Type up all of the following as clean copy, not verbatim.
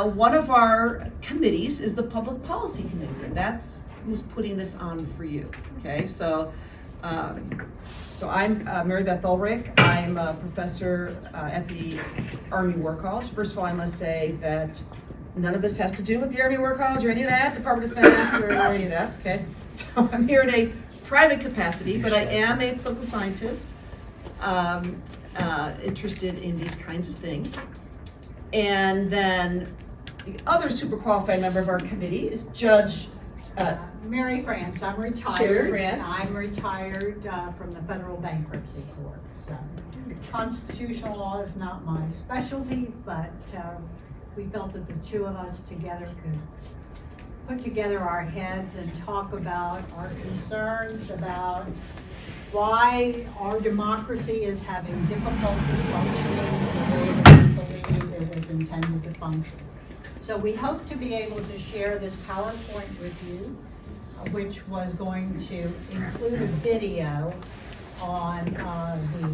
One of our committees is the Public Policy Committee, and that's who's putting this on for you, okay? So I'm Marybeth Ulrich. I'm a professor at the Army War College. First of all, I must say that none of this has to do with the Army War College or any of that, Department of Defense or any of that, okay? So I'm here in a private capacity, but I am a political scientist interested in these kinds of things. And then the other super qualified member of our committee is Judge Mary France. I'm retired. Sherry France. I'm retired from the federal bankruptcy court. So constitutional law is not my specialty, but we felt that the two of us together could put together our heads and talk about our concerns about why our democracy is having difficulty functioning the way that we believe it was intended to function. So we hope to be able to share this PowerPoint with you, which was going to include a video on the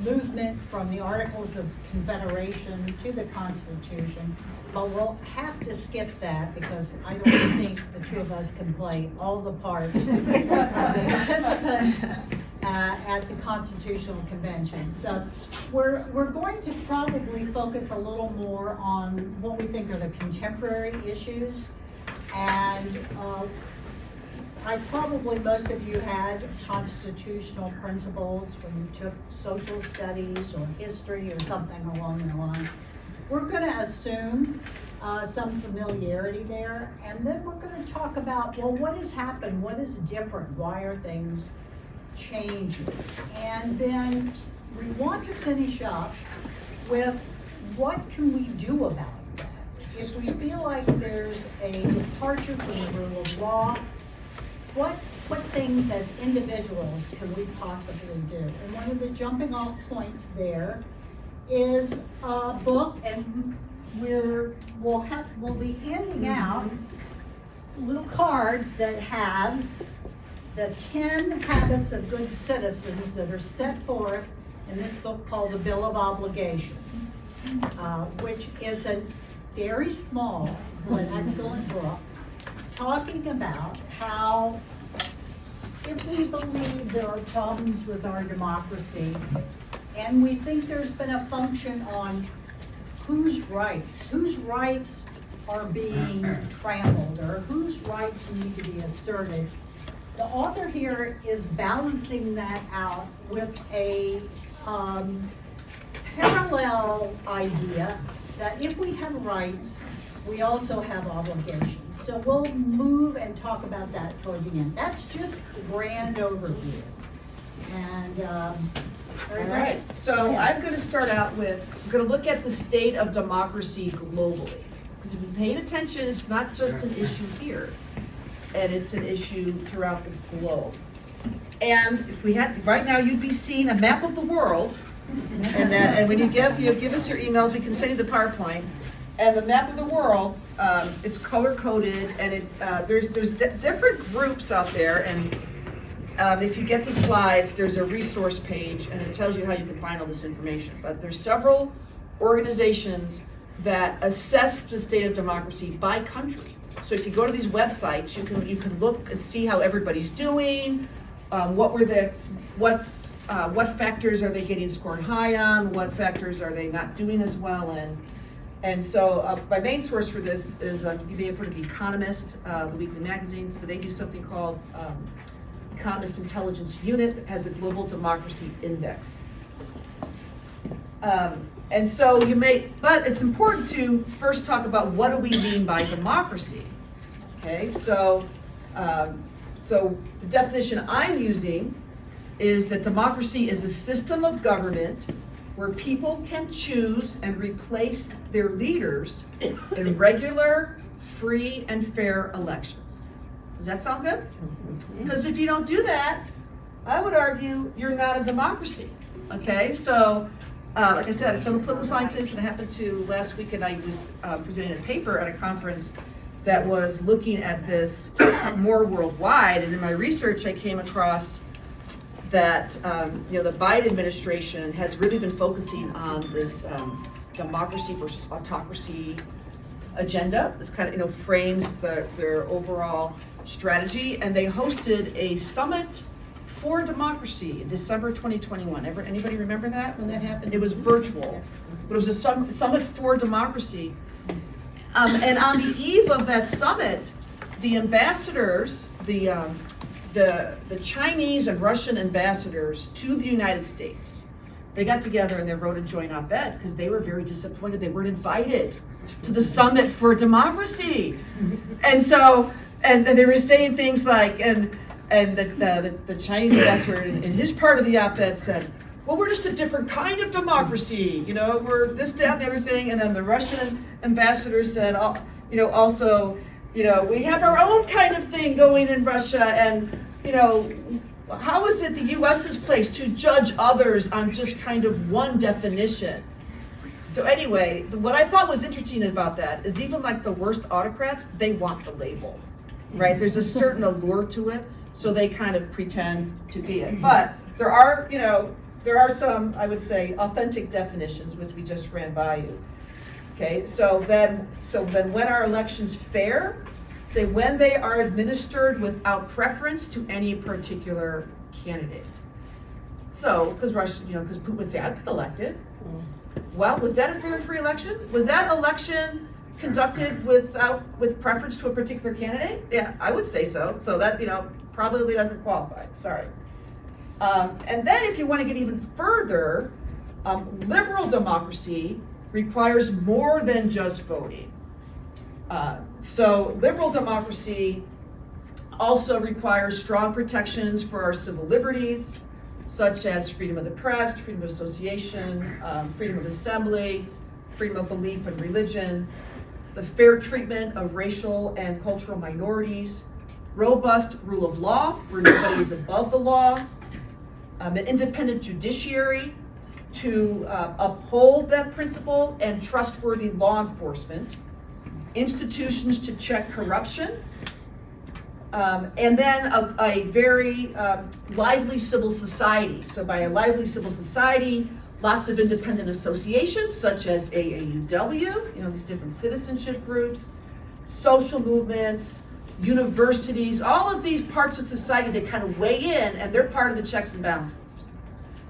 movement from the Articles of Confederation to the Constitution. But we'll have to skip that because I don't think the two of us can play all the parts of the participants at the Constitutional Convention. So we're going to probably focus a little more on what we think are the contemporary issues. And most of you had constitutional principles when you took social studies or history or something along the line. We're going to assume some familiarity there, and then we're going to talk about, well, what has happened? What is different? Why are things changing? And then we want to finish up with what can we do about that? If we feel like there's a departure from the rule of law, what things as individuals can we possibly do? And one of the jumping off points there is a book, and we'll be handing out little cards that have the 10 habits of good citizens that are set forth in this book called the Bill of Obligations, which is a very small but excellent book talking about how if we believe there are problems with our democracy and we think there's been a function on whose rights are being trampled or whose rights need to be asserted, the author here is balancing that out with a parallel idea that if we have rights, we also have obligations. So we'll move and talk about that toward the end. That's just a grand overview. And all right, so I'm going to start out with, we're going to look at the state of democracy globally. Because if you're paying attention, it's not just an issue here, and it's an issue throughout the globe. And if we had, right now you'd be seeing a map of the world, and when you give us your emails, we can send you the PowerPoint. And the map of the world, it's color-coded, and there's different groups out there, and if you get the slides, there's a resource page, and it tells you how you can find all this information. But there's several organizations that assess the state of democracy by country. So if you go to these websites, you can look and see how everybody's doing. What factors are they getting scored high on? What factors are they not doing as well in? And so my main source for this is you may have heard of The Economist, the weekly magazine. But they do something called Economist Intelligence Unit that has a global democracy index. And so but it's important to first talk about what do we mean by democracy. Okay, so the definition I'm using is that democracy is a system of government where people can choose and replace their leaders in regular, free, and fair elections. Does that sound good? Because if you don't do that, I would argue you're not a democracy. Okay, so like I said, I'm a political scientist, and I happened to last weekend I was presenting a paper at a conference that was looking at this more worldwide, and in my research I came across that the Biden administration has really been focusing on this democracy versus autocracy agenda. This kind of, frames their overall strategy. And they hosted a summit for democracy in December 2021. Anybody remember that when that happened? It was virtual, but it was a summit for democracy. And on the eve of that summit, the ambassadors, the Chinese and Russian ambassadors to the United States, they got together and they wrote a joint op-ed because they were very disappointed they weren't invited to the summit for democracy. And so, and they were saying things like, and the Chinese ambassador in his part of the op-ed said, well, we're just a different kind of democracy, we're this, that, the other thing. And then the Russian ambassador said, also, we have our own kind of thing going in Russia, and, how is it the U.S.'s place to judge others on just kind of one definition? So anyway, what I thought was interesting about that is even like the worst autocrats, they want the label, right? There's a certain allure to it, so they kind of pretend to be it. But there are some, I would say, authentic definitions, which we just ran by you. Okay, so then when are elections fair? Say when they are administered without preference to any particular candidate. So, because Putin would say, I've been elected. Well, was that a fair and free election? Was that election conducted with preference to a particular candidate? Yeah, I would say so. So that, probably doesn't qualify, sorry. And then if you want to get even further, liberal democracy requires more than just voting. So liberal democracy also requires strong protections for our civil liberties, such as freedom of the press, freedom of association, freedom of assembly, freedom of belief and religion, the fair treatment of racial and cultural minorities, robust rule of law, where nobody is above the law, an independent judiciary to uphold that principle, and trustworthy law enforcement, institutions to check corruption, and then a very lively civil society. So by a lively civil society, lots of independent associations such as AAUW, these different citizenship groups, social movements, universities, all of these parts of society that kind of weigh in, and they're part of the checks and balances.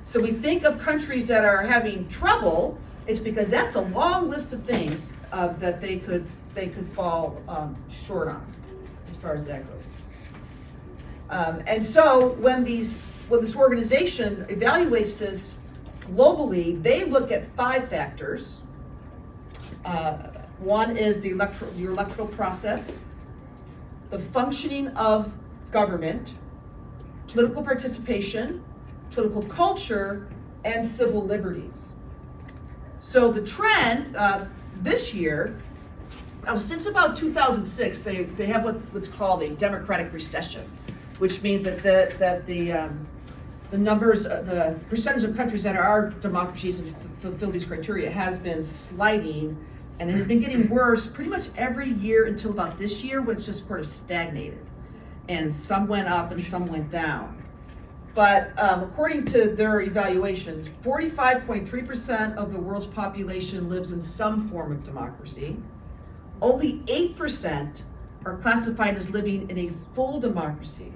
So we think of countries that are having trouble, it's because that's a long list of things that they could fall short on as far as that goes. And so when this organization evaluates this globally, they look at 5 factors. One is your electoral process, the functioning of government, political participation, political culture, and civil liberties. So the trend this year, since about 2006, they have what's called a democratic recession, which means that the numbers, the percentage of countries that are democracies and fulfill these criteria has been sliding, and it has been getting worse pretty much every year until about this year, when it's just sort of stagnated. And some went up and some went down. But according to their evaluations, 45.3% of the world's population lives in some form of democracy. Only 8% are classified as living in a full democracy.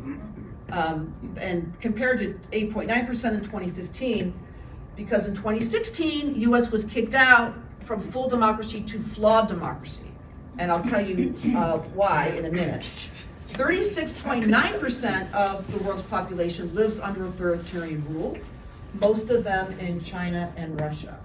And compared to 8.9% in 2015, because in 2016, US was kicked out from full democracy to flawed democracy. And I'll tell you why in a minute. 36.9% of the world's population lives under authoritarian rule, most of them in China and Russia.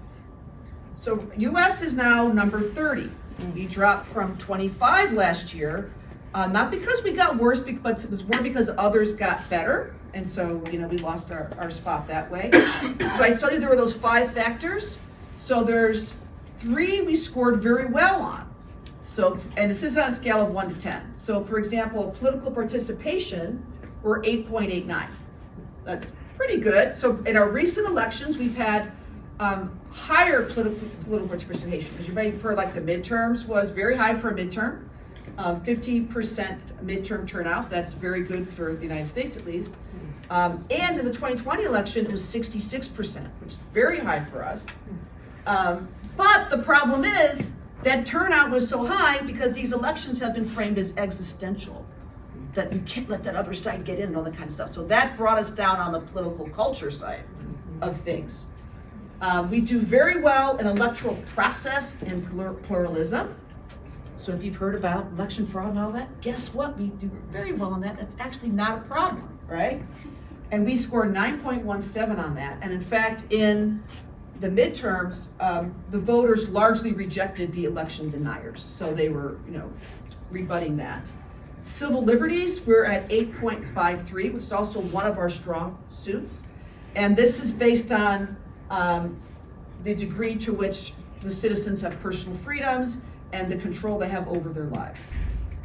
So US is now number 30. We dropped from 25 last year, not because we got worse, but it was more because others got better. And so, we lost our spot that way. So I told you there were those 5 factors. So there's 3 we scored very well on. So, and this is on a scale of 1 to 10. So for example, political participation, we're 8.89. That's pretty good. So in our recent elections, we've had higher political participation. As you may for like the midterms was very high for a midterm. 50% midterm turnout, that's very good for the United States at least. And in the 2020 election, it was 66%, which is very high for us. But the problem is that turnout was so high because these elections have been framed as existential, that you can't let that other side get in and all that kind of stuff. So that brought us down on the political culture side of things. We do very well in electoral process and pluralism. So if you've heard about election fraud and all that, guess what? We do very well on that. That's actually not a problem, right? And we scored 9.17 on that. And in fact, in the midterms, the voters largely rejected the election deniers. So they were, rebutting that. Civil liberties, we're at 8.53, which is also one of our strong suits. And this is based on the degree to which the citizens have personal freedoms and the control they have over their lives.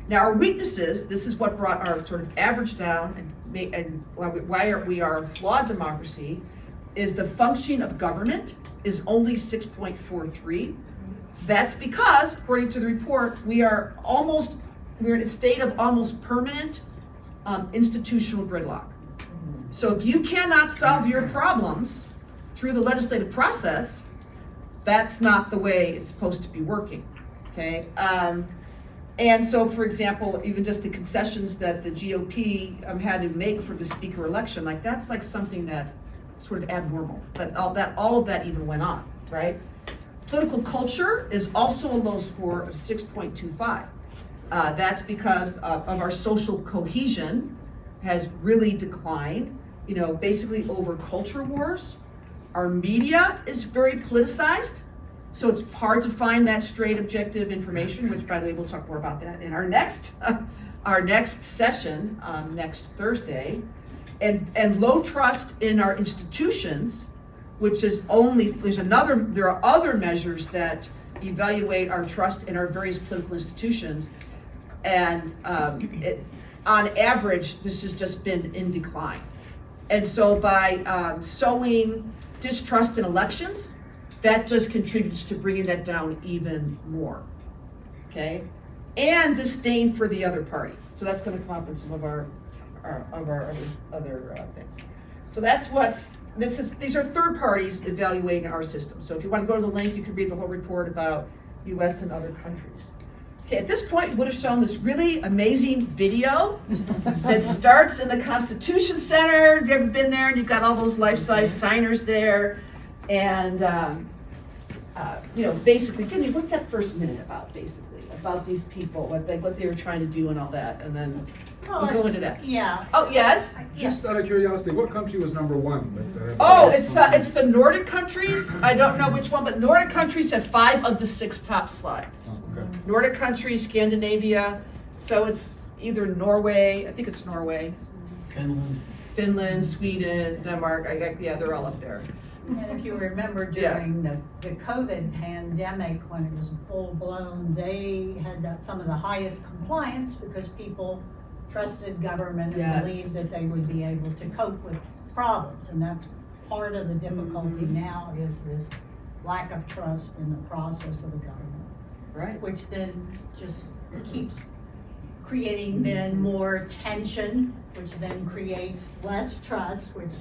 Now, our weaknesses, this is what brought our sort of average down and why we are a flawed democracy, is the functioning of government is only 6.43. That's because, according to the report, we're in a state of almost permanent institutional gridlock. So if you cannot solve your problems through the legislative process, that's not the way it's supposed to be working, okay? And so, for example, even just the concessions that the GOP had to make for the speaker election, that's something that sort of abnormal, that all of that even went on, right? Political culture is also a low score of 6.25. That's because of our social cohesion has really declined, basically over culture wars. Our media is very politicized, so it's hard to find that straight, objective information, which, by the way, we'll talk more about that in our next session, next Thursday. And low trust in our institutions, which is there are other measures that evaluate our trust in our various political institutions. And on average, this has just been in decline. And so by sowing distrust in elections, that just contributes to bringing that down even more, okay? And disdain for the other party. So that's going to come up in some of our other things. So that's these are third parties evaluating our system. So if you want to go to the link, you can read the whole report about US and other countries. Okay, at this point, we would have shown this really amazing video that starts in the Constitution Center. You've ever been there? And you've got all those life-size signers there. And, basically, give me, what's that first minute about, basically? About these people, what they were trying to do and all that. And then we'll go into that. Yeah. Oh, yes? Just out of curiosity, what country was number one? It's the Nordic countries. I don't know which one, but Nordic countries have 5 of the 6 top slides. Oh, okay. Nordic countries, Scandinavia, so it's either Norway, I think it's Norway, Finland, Sweden, Denmark, they're all up there. And if you remember during the COVID pandemic, when it was full blown, they had some of the highest compliance because people trusted government and believed that they would be able to cope with problems. And that's part of the difficulty now, is this lack of trust in the process of the government. Right. Which then just keeps creating then more tension, which then creates less trust, which,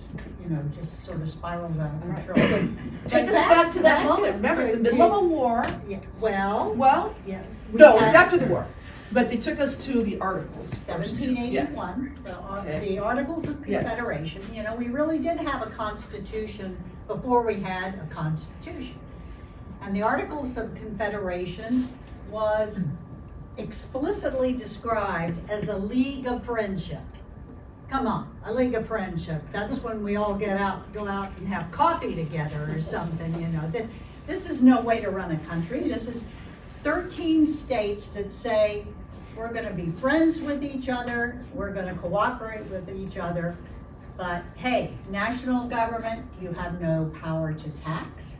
just sort of spirals out of control. So take us back to that moment. Remember, it's the middle of a war. Yeah, well, yeah. we No, had it's after the war. But they took us to the Articles. 1781, the Articles of Yes. Confederation. We really did have a constitution before we had a constitution. And the Articles of Confederation was explicitly described as a league of friendship. Come on, a league of friendship. That's when we all go out and have coffee together or something, This is no way to run a country. This is 13 states that say, we're going to be friends with each other, we're going to cooperate with each other, but hey, national government, you have no power to tax.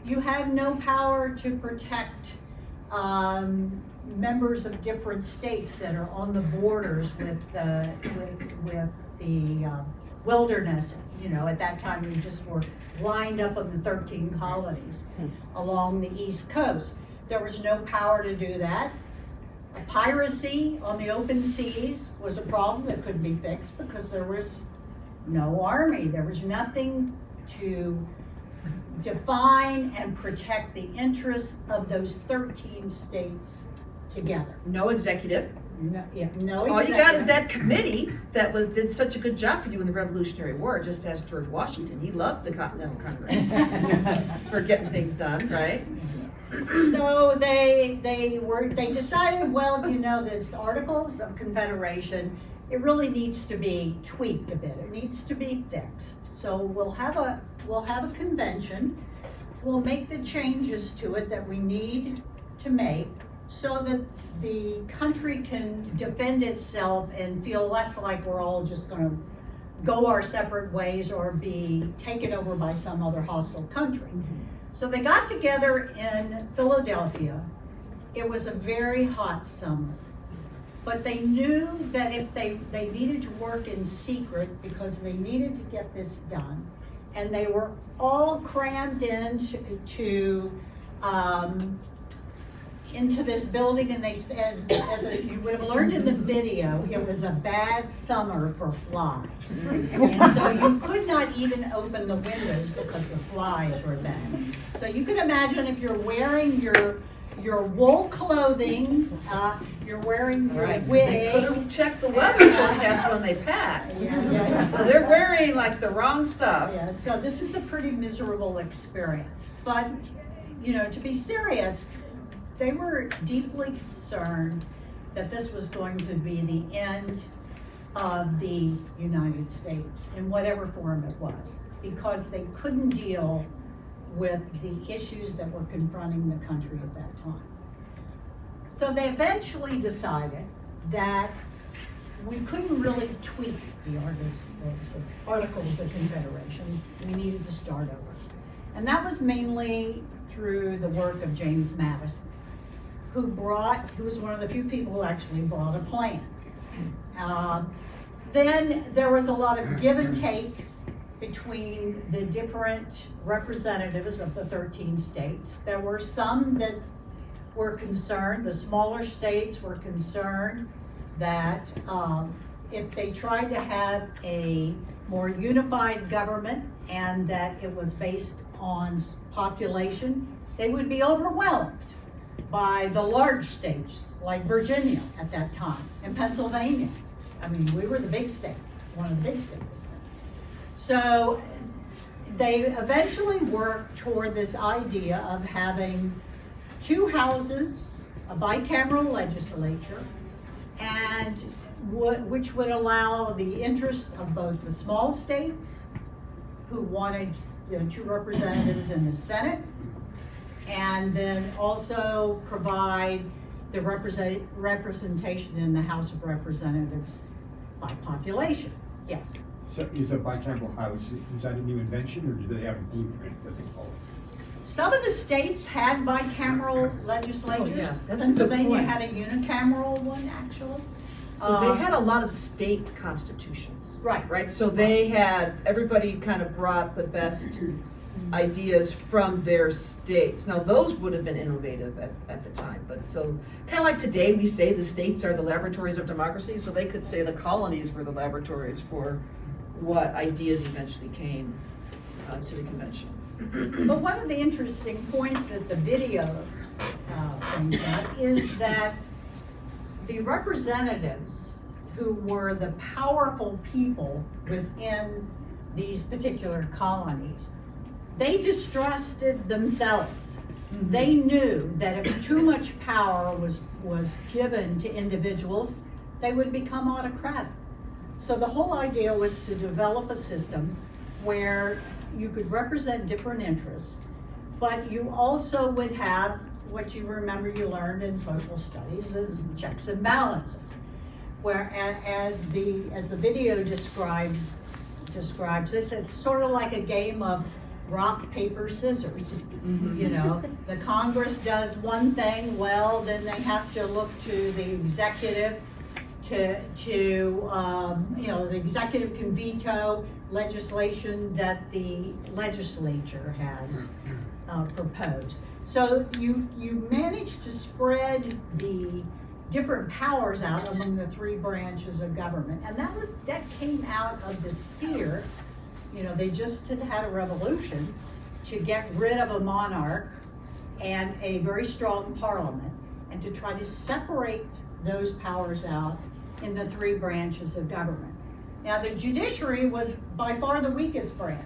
You have no power to protect members of different states that are on the borders with the wilderness. At that time, we just were lined up on the 13 colonies along the East Coast. There was no power to do that. Piracy on the open seas was a problem that couldn't be fixed because there was no army. There was nothing to define and protect the interests of those 13 states together. No executive. No, yeah, no So all you got is executive. that committee that did such a good job for you in the Revolutionary War, just as George Washington. He loved the Continental Congress for getting things done, right? So they decided, well, you know, this Articles of Confederation, it really needs to be tweaked a bit. It needs to be fixed. So we'll have a convention. We'll make the changes to it that we need to make so that the country can defend itself and feel less like we're all just going to go our separate ways or be taken over by some other hostile country. So they got together in Philadelphia. It was a very hot summer, but they knew that if they needed to work in secret because they needed to get this done, and they were all crammed into this building, and as you would have learned in the video, it was a bad summer for flies. And so you could not even open the windows because the flies were bad. So you can imagine if you're wearing your wool clothing, you're wearing your Right, 'cause wig. they couldn't check the weather forecast when they packed. Yeah. So they're wearing like the wrong stuff. Yeah, so this is a pretty miserable experience. But, you know, to be serious, they were deeply concerned that this was going to be the end of the United States in whatever form it was, because they couldn't deal with the issues that were confronting the country at that time. So they eventually decided that we couldn't really tweak the Articles of Confederation. We needed to start over. And that was mainly through the work of James Madison, who was one of the few people who actually brought a plan. Then there was a lot of give and take between the different representatives of the 13 states. There were some that were concerned, the smaller states were concerned that if they tried to have a more unified government and that it was based on population, they would be overwhelmed by the large states like Virginia at that time and Pennsylvania. I mean, we were the big states, one of the big states. So they eventually worked toward this idea of having two houses, a bicameral legislature, and which would allow the interest of both the small states, who wanted two representatives in the Senate, and then also provide the representation in the House of Representatives by population. Yes. So is a bicameral house, is that a new invention, or do they have a blueprint that they follow? Some of the states had bicameral legislatures. Oh, yeah, that's a good Pennsylvania point. had a unicameral one, actually. So they had a lot of state constitutions. Right. Right, so they had, everybody kind of brought the best ideas from their states. Now, those would have been innovative at the time, but so, kind of like today, we say the states are the laboratories of democracy, so they could say the colonies were the laboratories for what ideas eventually came to the convention. But one of the interesting points that the video brings up is that the representatives who were the powerful people within these particular colonies, they distrusted themselves. They knew that if too much power was given to individuals, they would become autocratic. So the whole idea was to develop a system where you could represent different interests, but you also would have what you remember you learned in social studies as checks and balances. Where as the video describes it's sort of like a game of rock, paper, scissors. You know, the Congress does one thing, well, then they have to look to the executive to you know, the executive can veto legislation that the legislature has proposed. So you manage to spread the different powers out among the three branches of government, and that came out of this fear. You know, they just had a revolution, to get rid of a monarch and a very strong parliament, and to try to separate those powers out in the three branches of government. Now, the judiciary was by far the weakest branch.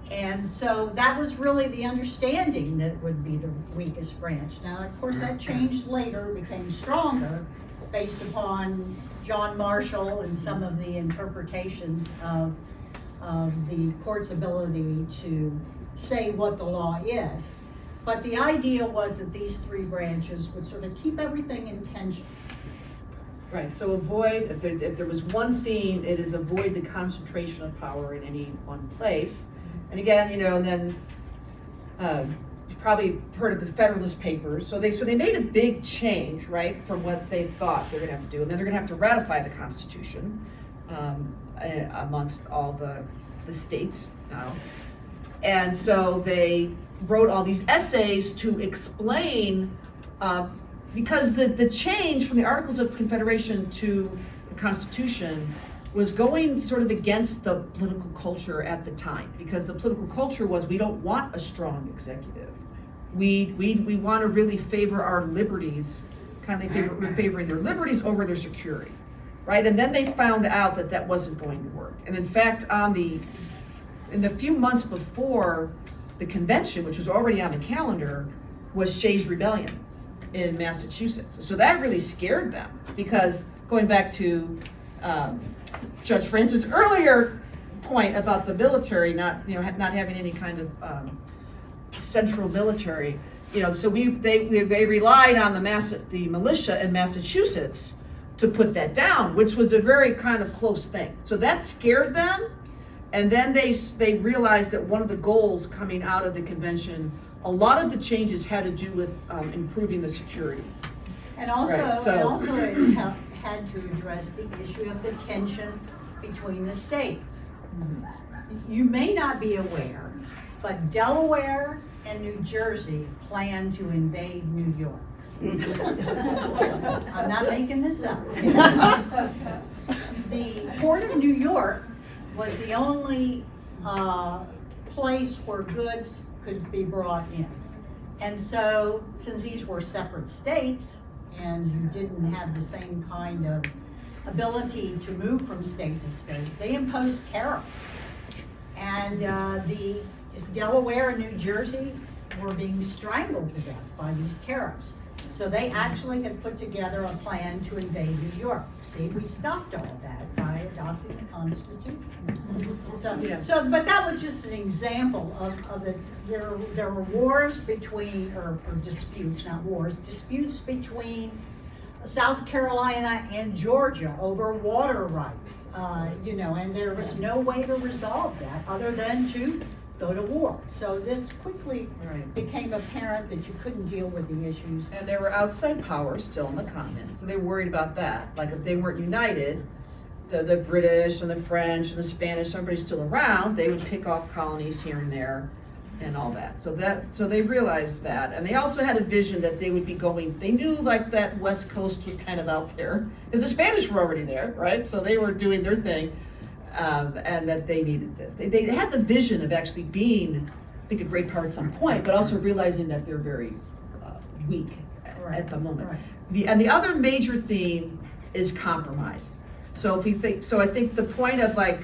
And so that was really the understanding that it would be the weakest branch. Now, of course, that changed later, became stronger based upon John Marshall and some of the interpretations of the court's ability to say what the law is. But the idea was that these three branches would sort of keep everything in tension. Right, so avoid, if there was one theme, it is avoid the concentration of power in any one place. And again, you know, and then you've probably heard of the Federalist Papers. So they made a big change, right, from what they thought they're going to have to do. And then they're going to have to ratify the Constitution amongst all the states now. And so they wrote all these essays to explain, because the change from the Articles of Confederation to the Constitution was going sort of against the political culture at the time, because the political culture was, we don't want a strong executive. We want to really favor our liberties, we're favoring their liberties over their security, right? And then they found out that that wasn't going to work. And in fact, in the few months before the convention, which was already on the calendar, was Shays' Rebellion in Massachusetts. So that really scared them, because going back to Judge Francis' earlier point about the military not having any kind of central military, so they relied on the militia in Massachusetts to put that down, which was a very kind of close thing. So that scared them, and then they realized that one of the goals coming out of the convention, a lot of the changes had to do with improving the security. And also, Right, it had to address the issue of the tension between the states. You may not be aware, but Delaware and New Jersey plan to invade New York. I'm not making this up. The Port of New York was the only place where goods could be brought in. And so, since these were separate states, and you didn't have the same kind of ability to move from state to state, they imposed tariffs. And the Delaware and New Jersey were being strangled to death by these tariffs. So they actually had put together a plan to invade New York. See, we stopped all that by adopting the Constitution. So, but that was just an example of it. There were wars between, or disputes, not wars, disputes between South Carolina and Georgia over water rights, and there was no way to resolve that other than to go to war. So this quickly became apparent that you couldn't deal with the issues. And there were outside powers still in the continent, so they were worried about that. Like, if they weren't united, the British and the French and the Spanish, everybody's still around, they would pick off colonies here and there and all that. So they realized that. And they also had a vision that they would be going, they knew like that West Coast was kind of out there, because the Spanish were already there, right? So they were doing their thing. And that they needed this. They had the vision of actually being, I think, a great power at some point, but also realizing that they're very weak at the moment. Right. The other major theme is compromise. So I think the point of like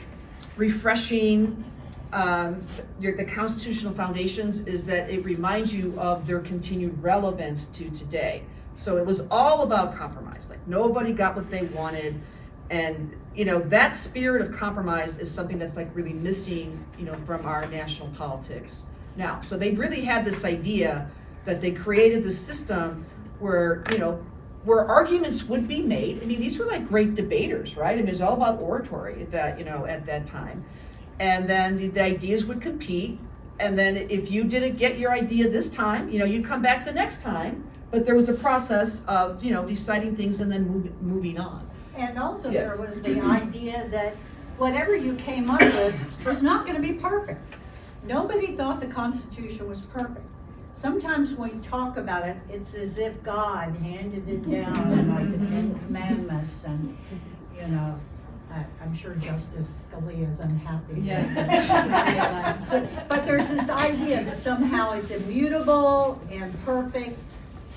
refreshing the constitutional foundations is that it reminds you of their continued relevance to today. So it was all about compromise. Like, nobody got what they wanted. And, that spirit of compromise is something that's like really missing, from our national politics now. So they really had this idea that they created this system where, where arguments would be made. I mean, these were like great debaters, right? I mean, it was all about oratory at that time. And then the ideas would compete. And then if you didn't get your idea this time, you'd come back the next time. But there was a process of, deciding things and then moving on. And also Yes. there was the idea that whatever you came up with was not going to be perfect. Nobody thought the Constitution was perfect. Sometimes when we talk about it, it's as if God handed it down like the Ten Commandments, and I'm sure Justice Scalia is unhappy. Yeah. But there's this idea that somehow it's immutable and perfect.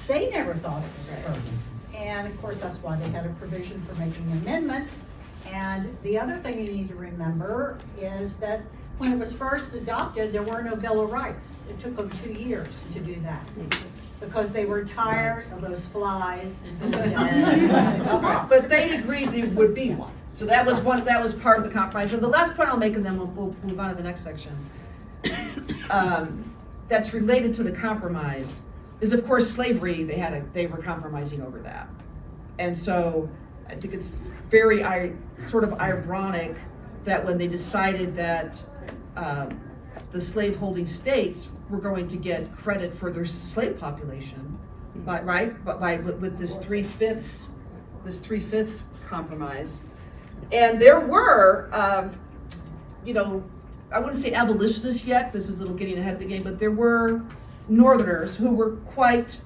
They never thought it was perfect. And of course, that's why they had a provision for making amendments. And the other thing you need to remember is that when it was first adopted, there were no Bill of Rights. It took them 2 years to do that, because they were tired of those flies in Philadelphia. But they agreed there would be one. So that was part of the compromise. And the last point I'll make, and then we'll move on to the next section, that's related to the compromise, is of course slavery. They were compromising over that. And so I think it's very sort of ironic that when they decided that the slaveholding states were going to get credit for their slave population, with this three-fifths compromise. And there were, I wouldn't say abolitionists yet, this is a little getting ahead of the game, but there were Northerners who were quite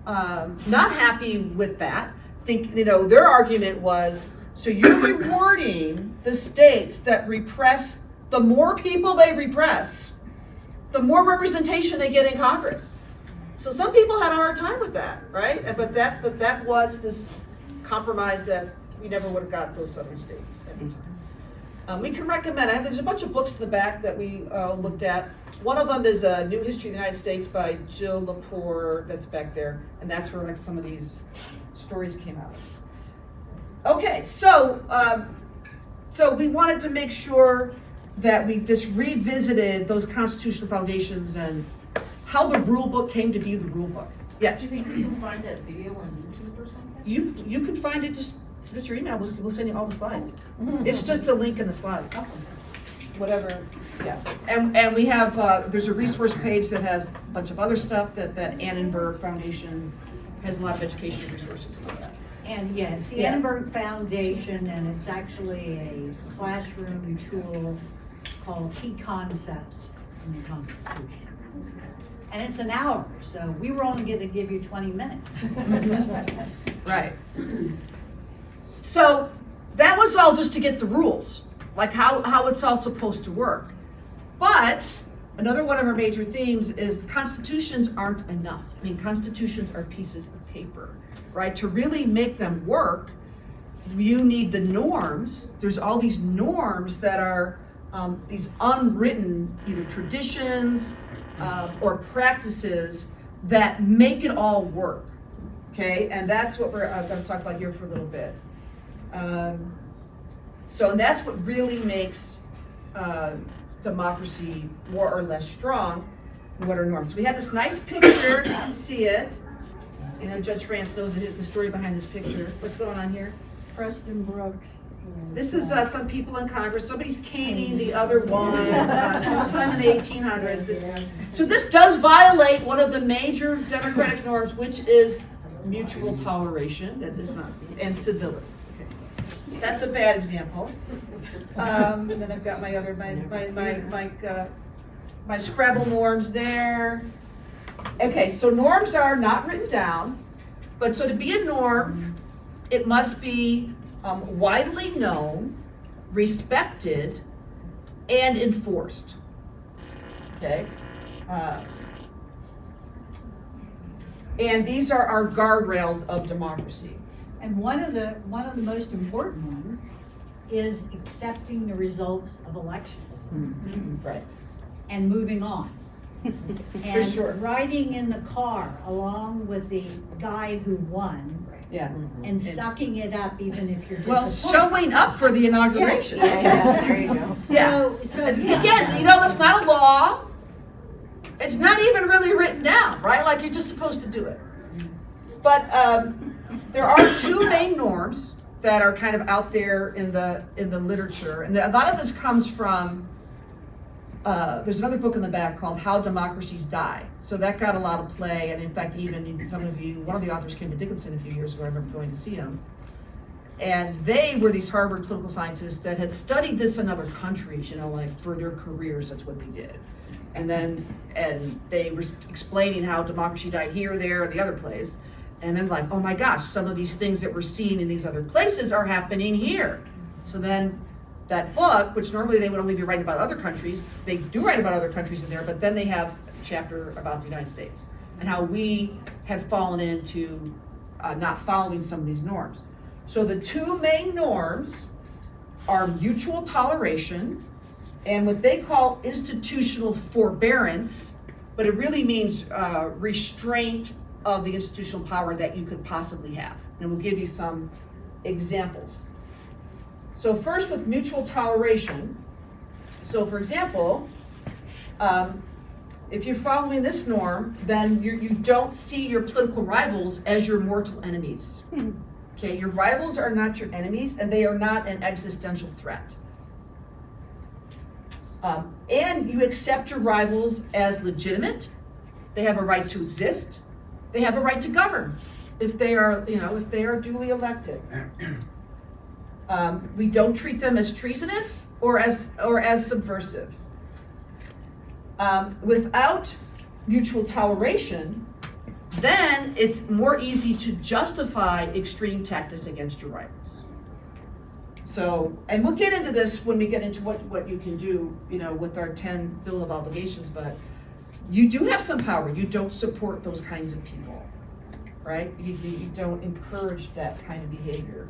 not happy with that. Their argument was, so you're rewarding the states that repress, the more people they repress, the more representation they get in Congress. So some people had a hard time with that, right? But that was this compromise that we never would have got those southern states at the time. We can recommend, there's a bunch of books in the back that we looked at. One of them is A New History of the United States by Jill Lepore, that's back there, and that's where some of these stories came out of. Okay, so we wanted to make sure that we just revisited those constitutional foundations and how the rule book came to be the rule book. Yes? Do you think you can find that video on YouTube or something? You can find it, just send it to your email, we'll send you all the slides. It's just a link in the slide. Awesome. Whatever, yeah. And we have, there's a resource page that has a bunch of other stuff that Annenberg Foundation has a lot of educational resources about that. And yeah, it's the Annenberg Foundation, and it's actually a classroom tool called Key Concepts in the Constitution. And it's an hour, so we were only going to give you 20 minutes. Right. So that was all just to get the rules, like how it's all supposed to work. But another one of our major themes is constitutions aren't enough. I mean, constitutions are pieces of paper, right? To really make them work, you need the norms. There's all these norms that are these unwritten either traditions or practices that make it all work, okay? And that's what we're going to talk about here for a little bit. So that's what really makes democracy more or less strong, and what are norms. We had this nice picture, you can see it. Judge France knows the story behind this picture. What's going on here? Preston Brooks. This is some people in Congress. Somebody's caning the other one sometime in the 1800s. So this does violate one of the major democratic norms, which is mutual toleration. That is not, and civility. Okay, so that's a bad example. And then I've got my Scrabble norms there. Okay, so norms are not written down, but so to be a norm, it must be widely known, respected, and enforced. Okay, and these are our guardrails of democracy. And one of the most important ones is accepting the results of elections. Mm-hmm. Right. And moving on. And sure. riding in the car along with the guy who won. Yeah. And sucking it up even if you're Well, disappointed. showing up for the inauguration. Yeah. There you go. Yeah. So Again, that's not a law. It's not even really written down, right? Like you're just supposed to do it. But there are two main norms that are kind of out there in the literature, and a lot of this comes from. There's another book in the back called How Democracies Die. So that got a lot of play, and in fact, even some of you, one of the authors came to Dickinson a few years ago. I remember going to see him, and they were these Harvard political scientists that had studied this in other countries, like for their careers. That's what they did, and they were explaining how democracy died here, there, or the other place, and then like, oh my gosh, some of these things that we're seeing in these other places are happening here. So then that book, which normally they would only be writing about other countries, they do write about other countries in there, but then they have a chapter about the United States and how we had fallen into not following some of these norms. So the two main norms are mutual toleration and what they call institutional forbearance, but it really means restraint of the institutional power that you could possibly have. And we'll give you some examples. So first with mutual toleration, so for example, if you're following this norm, then you don't see your political rivals as your mortal enemies. Okay, your rivals are not your enemies and they are not an existential threat. And you accept your rivals as legitimate. They have a right to exist. They have a right to govern if they are, if they are duly elected. We don't treat them as treasonous or as subversive. Without mutual toleration, then it's more easy to justify extreme tactics against your rivals. So, and we'll get into this when we get into what you can do, with our 10 Bill of Obligations, but you do have some power. You don't support those kinds of people, right? You don't encourage that kind of behavior.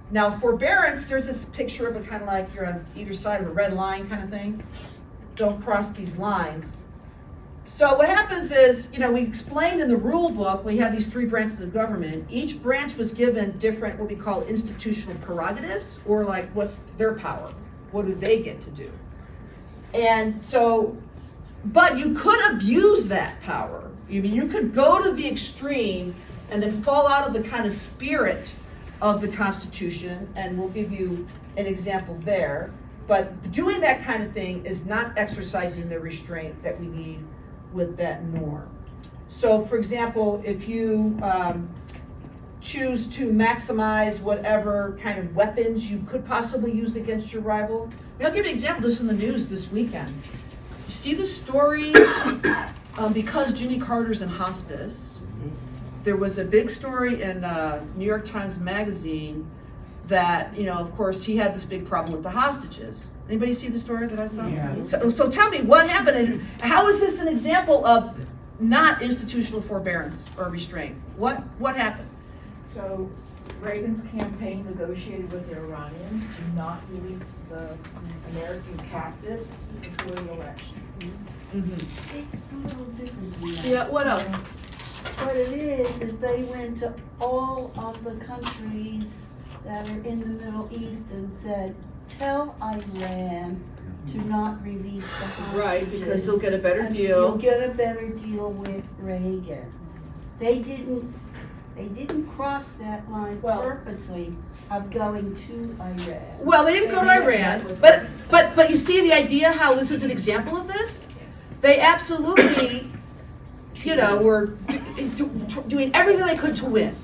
Now, forbearance, there's this picture of it kind of like you're on either side of a red line kind of thing. Don't cross these lines. So what happens is, we explained in the rule book, we have these 3 branches of government. Each branch was given different, what we call institutional prerogatives, or like what's their power? What do they get to do? And so, but you could abuse that power. You could go to the extreme and then fall out of the kind of spirit of the Constitution, and we'll give you an example there. But doing that kind of thing is not exercising the restraint that we need with that norm. So for example, if you choose to maximize whatever kind of weapons you could possibly use against your rival. I'll give you an example, this in the news this weekend. You see the story, because Jimmy Carter's in hospice, there was a big story in New York Times Magazine that, of course, he had this big problem with the hostages. Anybody see the story that I saw? Yeah. So tell me, what happened? And how is this an example of not institutional forbearance or restraint? What happened? So Reagan's campaign negotiated with the Iranians to not release the American captives before the election. It's a little different than that. Yeah, what else? What it is they went to all of the countries that are in the Middle East and said, tell Iran to not release the hostages. Right, because he'll get a better and deal. You'll get a better deal with Reagan. They didn't cross that line Well- purposely of going to Iran. Well, they didn't go to Iran, but you see the idea how this is an example of this? They absolutely, were doing everything they could to win.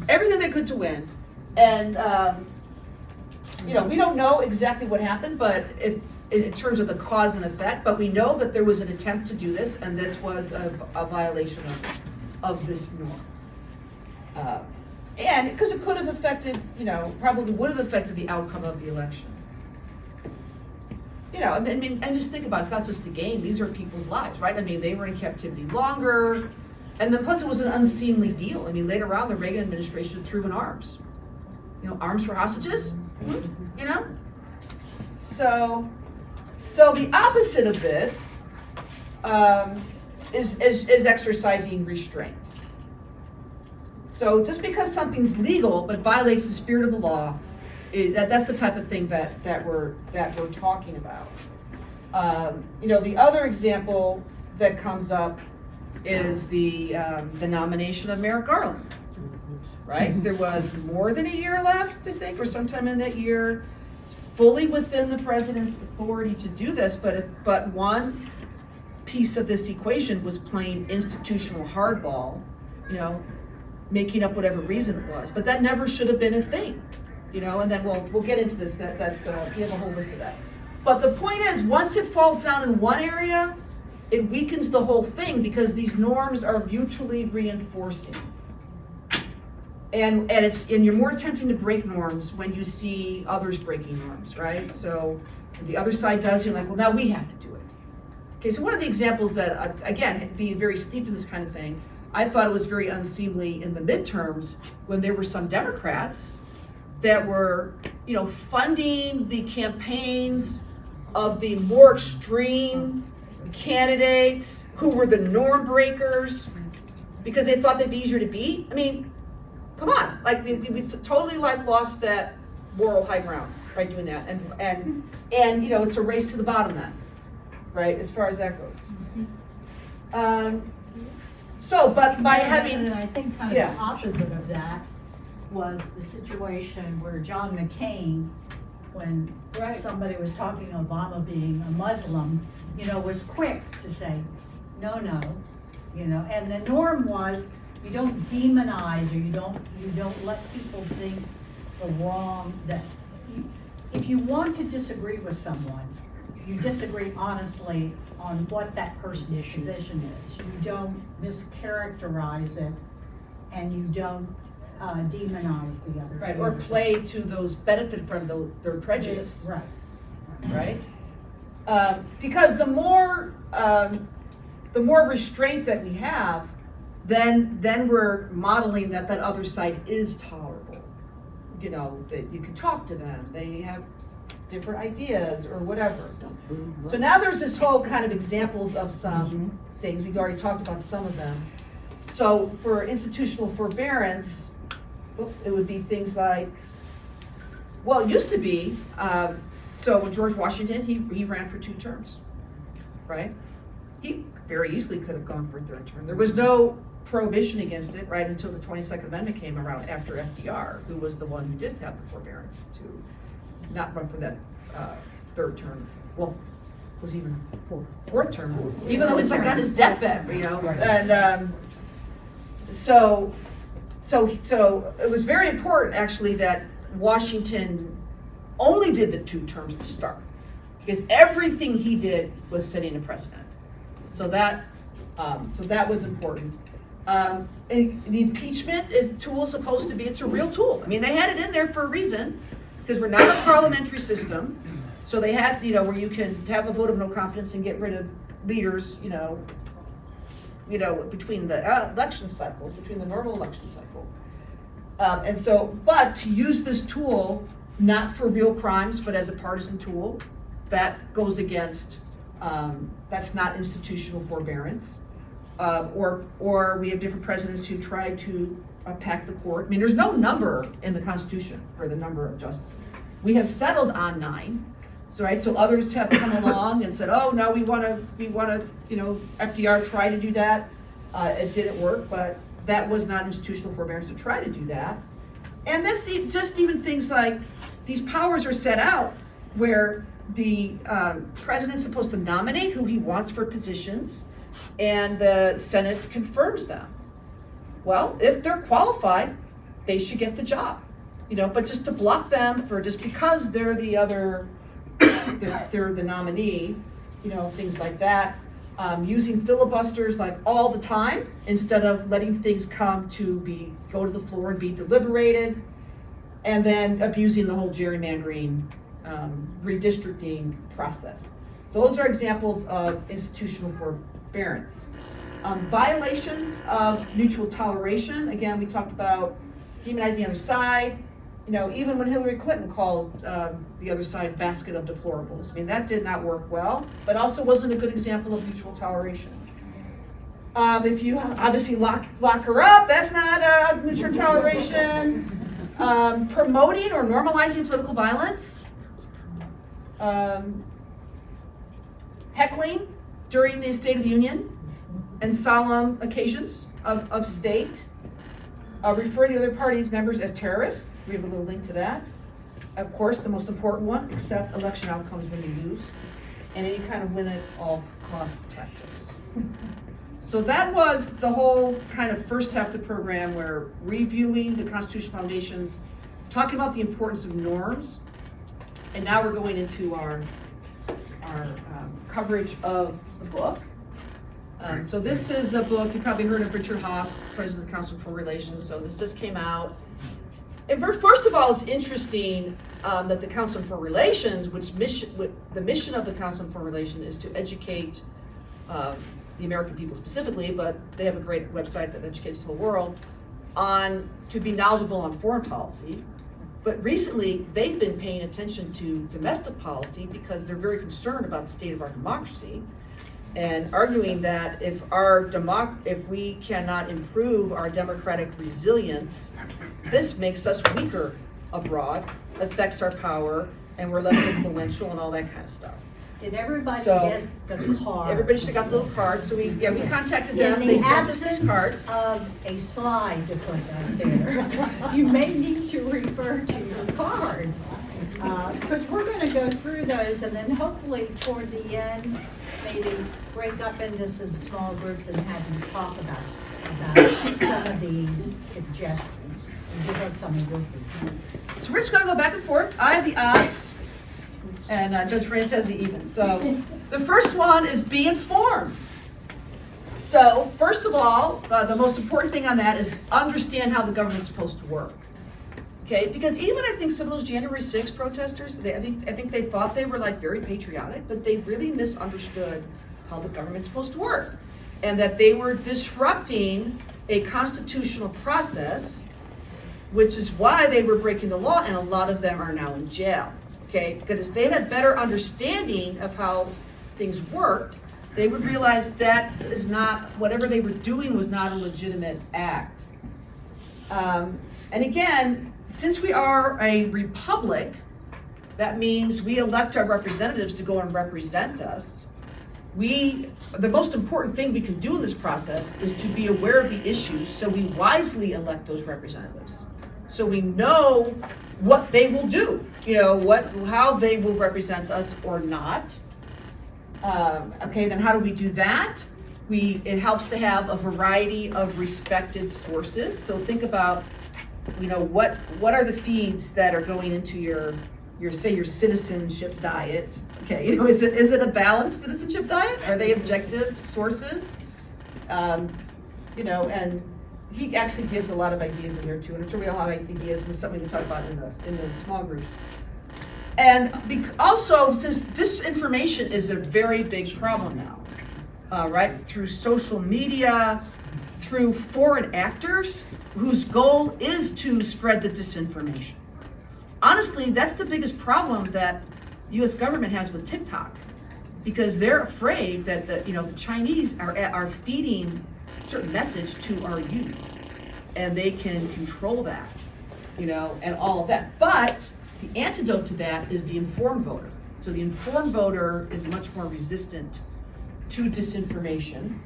Everything they could to win. And, we don't know exactly what happened, but in terms of the cause and effect, but we know that there was an attempt to do this, and this was a violation of this norm. And because it could have affected, probably would have affected the outcome of the election. And just think about it, it's not just a game, these are people's lives, right? They were in captivity longer, and then plus it was an unseemly deal. Later on, the Reagan administration threw in arms. Arms for hostages, So the opposite of this is exercising restraint. So just because something's legal but violates the spirit of the law, that's the type of thing that we're talking about. The other example that comes up is the nomination of Merrick Garland. Right? There was more than a year left, I think, or sometime in that year, fully within the president's authority to do this, but one piece of this equation was playing institutional hardball, making up whatever reason it was. But that never should have been a thing, and then we'll get into this, that's we have a whole list of that. But the point is, once it falls down in one area, it weakens the whole thing because these norms are mutually reinforcing. And you're more attempting to break norms when you see others breaking norms, right? So the other side does, you're like, well, now we have to do it. Okay, so one of the examples that, again, being very steeped in this kind of thing, I thought it was very unseemly in the midterms when there were some Democrats that were, funding the campaigns of the more extreme candidates who were the norm breakers because they thought they'd be easier to beat. I mean, come on, like we totally lost that moral high ground by doing that, and it's a race to the bottom then, right? As far as that goes. But by having, And then I think kind of Yeah. the opposite of that was the situation where John McCain, when Right. somebody was talking Obama being a Muslim, was quick to say, no, and the norm was you don't demonize or you don't let people think the wrong, that if you want to disagree with someone, you disagree honestly on what that person's position is. You don't mischaracterize it, and you don't demonize the other. right, or play to those benefit from their prejudice. Right. Right? Because the more restraint that we have, then we're modeling that other side is tolerable. That you can talk to them, they have different ideas or whatever. So now there's this whole kind of examples of some things. We've already talked about some of them. So for institutional forbearance, it would be things like, well, it used to be, so when George Washington, he ran for 2 terms, right? He very easily could have gone for a 3rd term. There was no prohibition against it, right, until the 22nd Amendment came around after FDR, who was the one who did have the forbearance to not run for that 3rd term. Well, was even 4th term, even though he's like on his deathbed, and so it was very important actually that Washington only did the 2 terms to start, because everything he did was setting a precedent. So that was important. And the impeachment tool is supposed to be, it's a real tool. I mean, they had it in there for a reason, because we're not a parliamentary system. So they had, where you can have a vote of no confidence and get rid of leaders, between the election cycles, between the normal election cycle. But to use this tool, not for real crimes, but as a partisan tool, that goes against, that's not institutional forbearance. Or we have different presidents who try to pack the court. I mean, there's no number in the Constitution for the number of justices. We have settled on 9. So others have come along and said, oh, no, we want to, FDR tried to do that. It didn't work, but that was not institutional forbearance to try to do that. And that's just even things like these powers are set out where the president's supposed to nominate who he wants for positions, and the Senate confirms them. Well, if they're qualified, they should get the job, but just to block them for just because they're the other, they're the nominee, things like that. Using filibusters like all the time instead of letting things go to the floor and be deliberated, and then abusing the whole gerrymandering, redistricting process. Those are examples of institutional forbearance. Violations of mutual toleration. Again, we talked about demonizing the other side. Even when Hillary Clinton called the other side basket of deplorables. I mean, that did not work well, but also wasn't a good example of mutual toleration. If you obviously lock her up, that's not mutual toleration. Promoting or normalizing political violence. Heckling during the State of the Union and solemn occasions of state. Referring to other parties' members as terrorists. We have a little link to that. Of course, the most important one, accept election outcomes when you lose. And any kind of win-at-all-cost tactics. So that was the whole kind of first half of the program, where reviewing the constitutional foundations, talking about the importance of norms, and now we're going into our coverage of the book. So this is a book, you probably heard of Richard Haas, President of the Council on Foreign Relations, so this just came out. And first of all, it's interesting that the Council on Foreign Relations, the mission of the Council on Foreign Relations is to educate the American people specifically, but they have a great website that educates the whole world, to be knowledgeable on foreign policy. But recently, they've been paying attention to domestic policy because they're very concerned about the state of our democracy, and arguing that if we cannot improve our democratic resilience, this makes us weaker abroad, affects our power, and we're less influential and all that kind of stuff. Did everybody So, get the card? Everybody should have got the little card, so we contacted them, they sent us these cards. Of a slide to put up there, you may need to refer to your card. Because we're gonna go through those and then hopefully toward the end, maybe break up into some small groups and have you talk about some of these suggestions and give us some of your feedback. So we're just gonna go back and forth, I have the odds, and Judge France has the even. So the first one is be informed. So first of all, the most important thing on that is understand how the government's supposed to work. Okay, because even I think some of those January 6th protesters, I think they thought they were like very patriotic, but they really misunderstood how the government's supposed to work, and that they were disrupting a constitutional process, which is why they were breaking the law, and a lot of them are now in jail. Okay, because if they had a better understanding of how things worked, they would realize that is not, whatever they were doing was not a legitimate act. And again, since we are a republic, that means we elect our representatives to go and represent us. The most important thing we can do in this process is to be aware of the issues, so we wisely elect those representatives. So we know what they will do, how they will represent us or not. Okay, then how do we do that? It helps to have a variety of respected sources. So think about, what are the feeds that are going into your citizenship diet? Okay, is it a balanced citizenship diet? Are they objective sources? And he actually gives a lot of ideas in there too, and I'm sure we all have ideas, and it's something we can talk about in the small groups. And also, since disinformation is a very big problem now, right? Through social media, through foreign actors whose goal is to spread the disinformation. Honestly, that's the biggest problem that U.S. government has with TikTok, because they're afraid that the Chinese are feeding certain message to our youth, and they can control that, and all of that. But the antidote to that is the informed voter. So the informed voter is much more resistant to disinformation.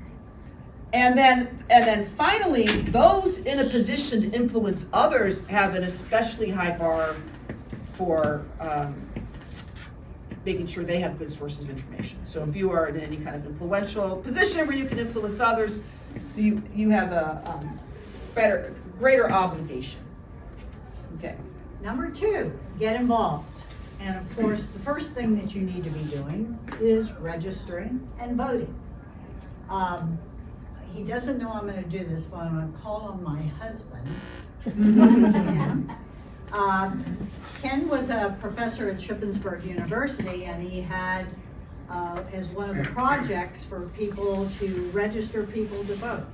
And then finally, those in a position to influence others have an especially high bar for making sure they have good sources of information. So if you are in any kind of influential position where you can influence others, you have a greater obligation. Okay. Number 2, get involved. And of course, the first thing that you need to be doing is registering and voting. He doesn't know I'm going to do this, but I'm going to call on my husband. Ken was a professor at Shippensburg University, and he had as one of the projects for people to register people to vote.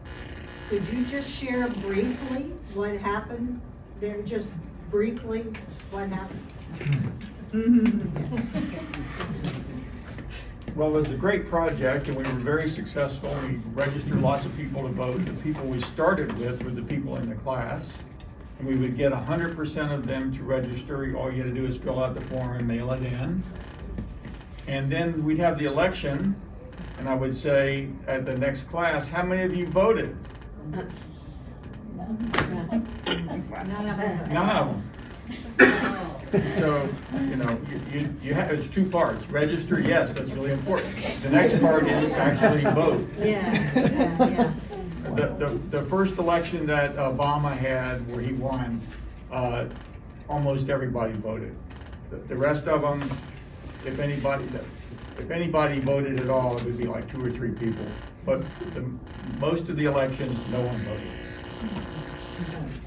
Could you just share briefly what happened there? Just briefly, what happened? Well, it was a great project, and we were very successful. We registered lots of people to vote. The people we started with were the people in the class, and we would get 100% of them to register. All you had to do is fill out the form and mail it in. And then we'd have the election, and I would say at the next class, how many of you voted? None of them. So, you have, it's 2 parts. Register, yes, that's really important. The next part is actually vote. Yeah. The first election that Obama had where he won, almost everybody voted. The rest of them, if anybody voted at all, it would be like 2 or 3 people. but most of the elections, no one voted.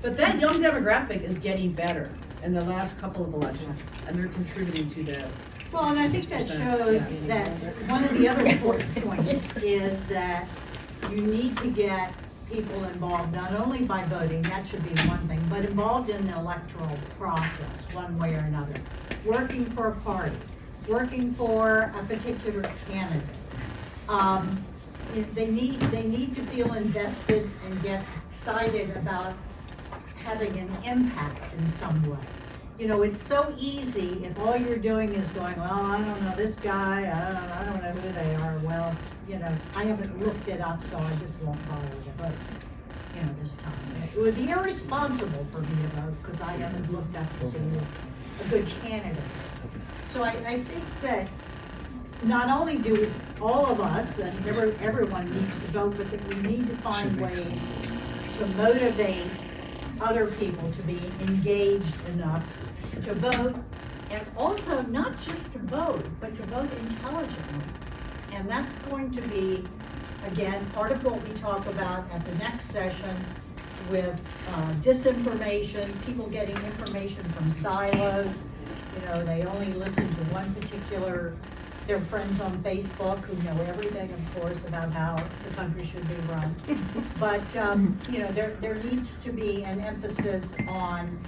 But that young demographic is getting better in the last couple of elections, and they're contributing to that. Well, and I think that 66%. shows Yeah. that one of the other important points is that you need to get people involved, not only by voting, that should be one thing, but involved in the electoral process, one way or another. Working for a party, working for a particular candidate. They need to feel invested and get excited about having an impact in some way. You know, it's so easy if all you're doing is going, well, I don't know this guy, I don't know who they are, well, you know, I haven't looked it up, so I just won't bother to vote, you know, this time. It would be irresponsible for me to vote because I haven't looked up to see who a good candidate is. So I think that not only do all of us and everyone needs to vote, but that we need to find ways to motivate other people to be engaged enough to vote, and also not just to vote, but to vote intelligently. And that's going to be, again, part of what we talk about at the next session with disinformation, people getting information from silos. You know, they only listen to one particular, their friends on Facebook who know everything, of course, about how the country should be run. But, you know, there needs to be an emphasis on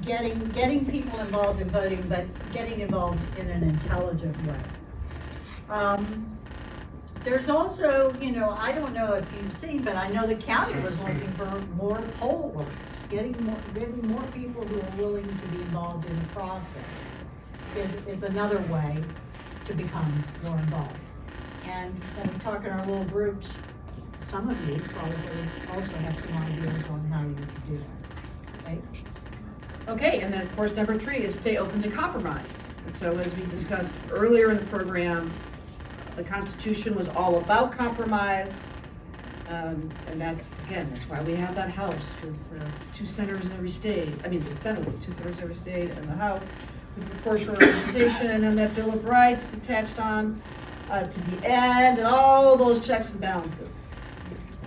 getting people involved in voting, but getting involved in an intelligent way. There's also, you know, I don't know if you've seen, but I know the county was looking for more poll workers, getting more people who are willing to be involved in the process is another way to become more involved. And when we talk in our little groups, some of you probably also have some ideas on how you could do that, okay? Okay, and then of course, number 3 is stay open to compromise. And so as we discussed earlier in the program, the Constitution was all about compromise. And that's why we have that House with 2 senators in every state. I mean, the Senate with 2 senators in every state, and the House with proportional representation, and then that Bill of Rights attached on to the end, and all those checks and balances.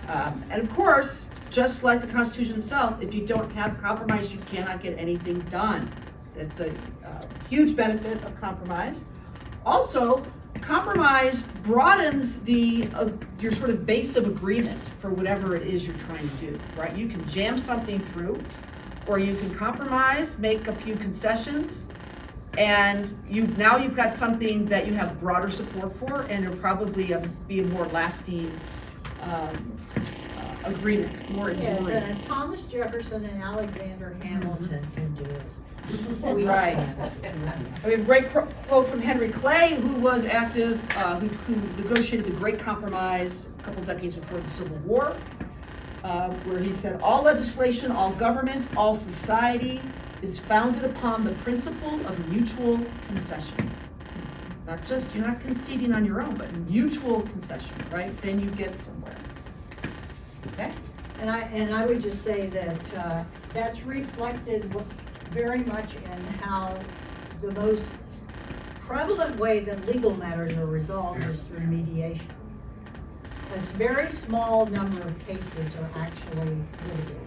And of course, just like the Constitution itself, if you don't have compromise, you cannot get anything done. That's a huge benefit of compromise. Also, compromise broadens your sort of base of agreement for whatever it is you're trying to do, right? You can jam something through, or you can compromise, make a few concessions, and you've got something that you have broader support for, and it'll probably be a more lasting agreement, more enduring. Yes, and Thomas Jefferson and Alexander Hamilton can do it. Right. I mean, great quote from Henry Clay, who was active, who negotiated the Great Compromise a couple decades before the Civil War, where he said, all legislation, all government, all society is founded upon the principle of mutual concession. Not just, you're not conceding on your own, but mutual concession, right? Then you get somewhere. Okay? And I would just say that that's reflected very much in how the most prevalent way that legal matters are resolved is through mediation. A very small number of cases are actually litigated.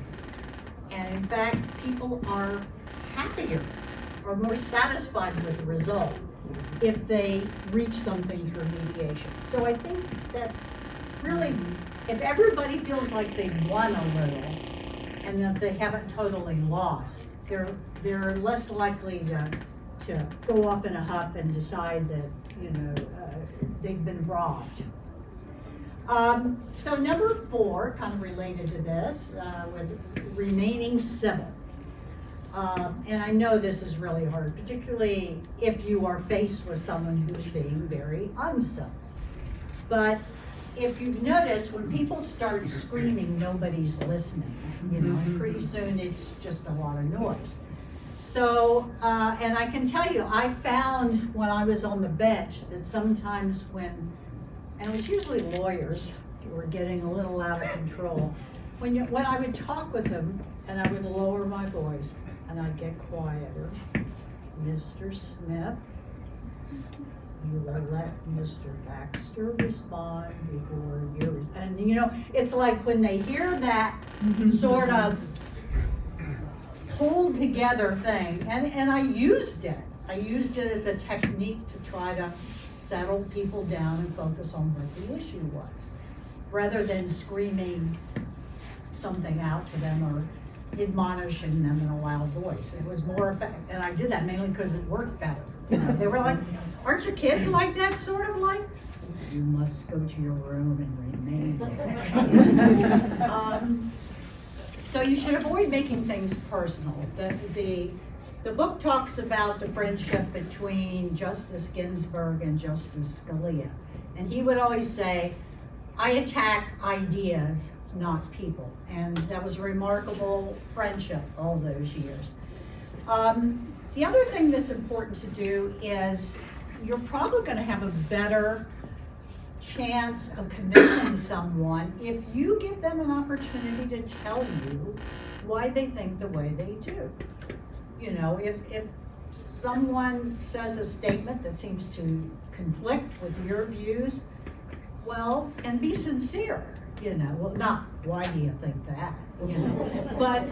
And in fact, people are happier or more satisfied with the result if they reach something through mediation. So I think that's really, if everybody feels like they've won a little and that they haven't totally lost, they're less likely to go up in a huff and decide that, you know, they've been robbed. So number 4, kind of related to this, with remaining civil. And I know this is really hard, particularly if you are faced with someone who's being very uncivil. But if you've noticed, when people start screaming, nobody's listening, you know, and pretty soon it's just a lot of noise. So, and I can tell you, I found when I was on the bench that sometimes when, and it was usually lawyers who were getting a little out of control, when I would talk with them and I would lower my voice and I'd get quieter, Mr. Smith, you will let Mr. Baxter respond before you and you know, it's like when they hear that sort of pulled together thing, and I used it. I used it as a technique to try to settle people down and focus on what the issue was, rather than screaming something out to them or admonishing them in a loud voice. It was more effective, and I did that mainly because it worked better. You know, they were like, aren't your kids like that, sort of like? You must go to your room and remain there. So you should avoid making things personal. The book talks about the friendship between Justice Ginsburg and Justice Scalia. And he would always say, I attack ideas, not people. And that was a remarkable friendship all those years. The other thing that's important to do is you're probably going to have a better chance of convincing someone if you give them an opportunity to tell you why they think the way they do. You know, if someone says a statement that seems to conflict with your views, well, and be sincere, you know, well, not why do you think that, you know, but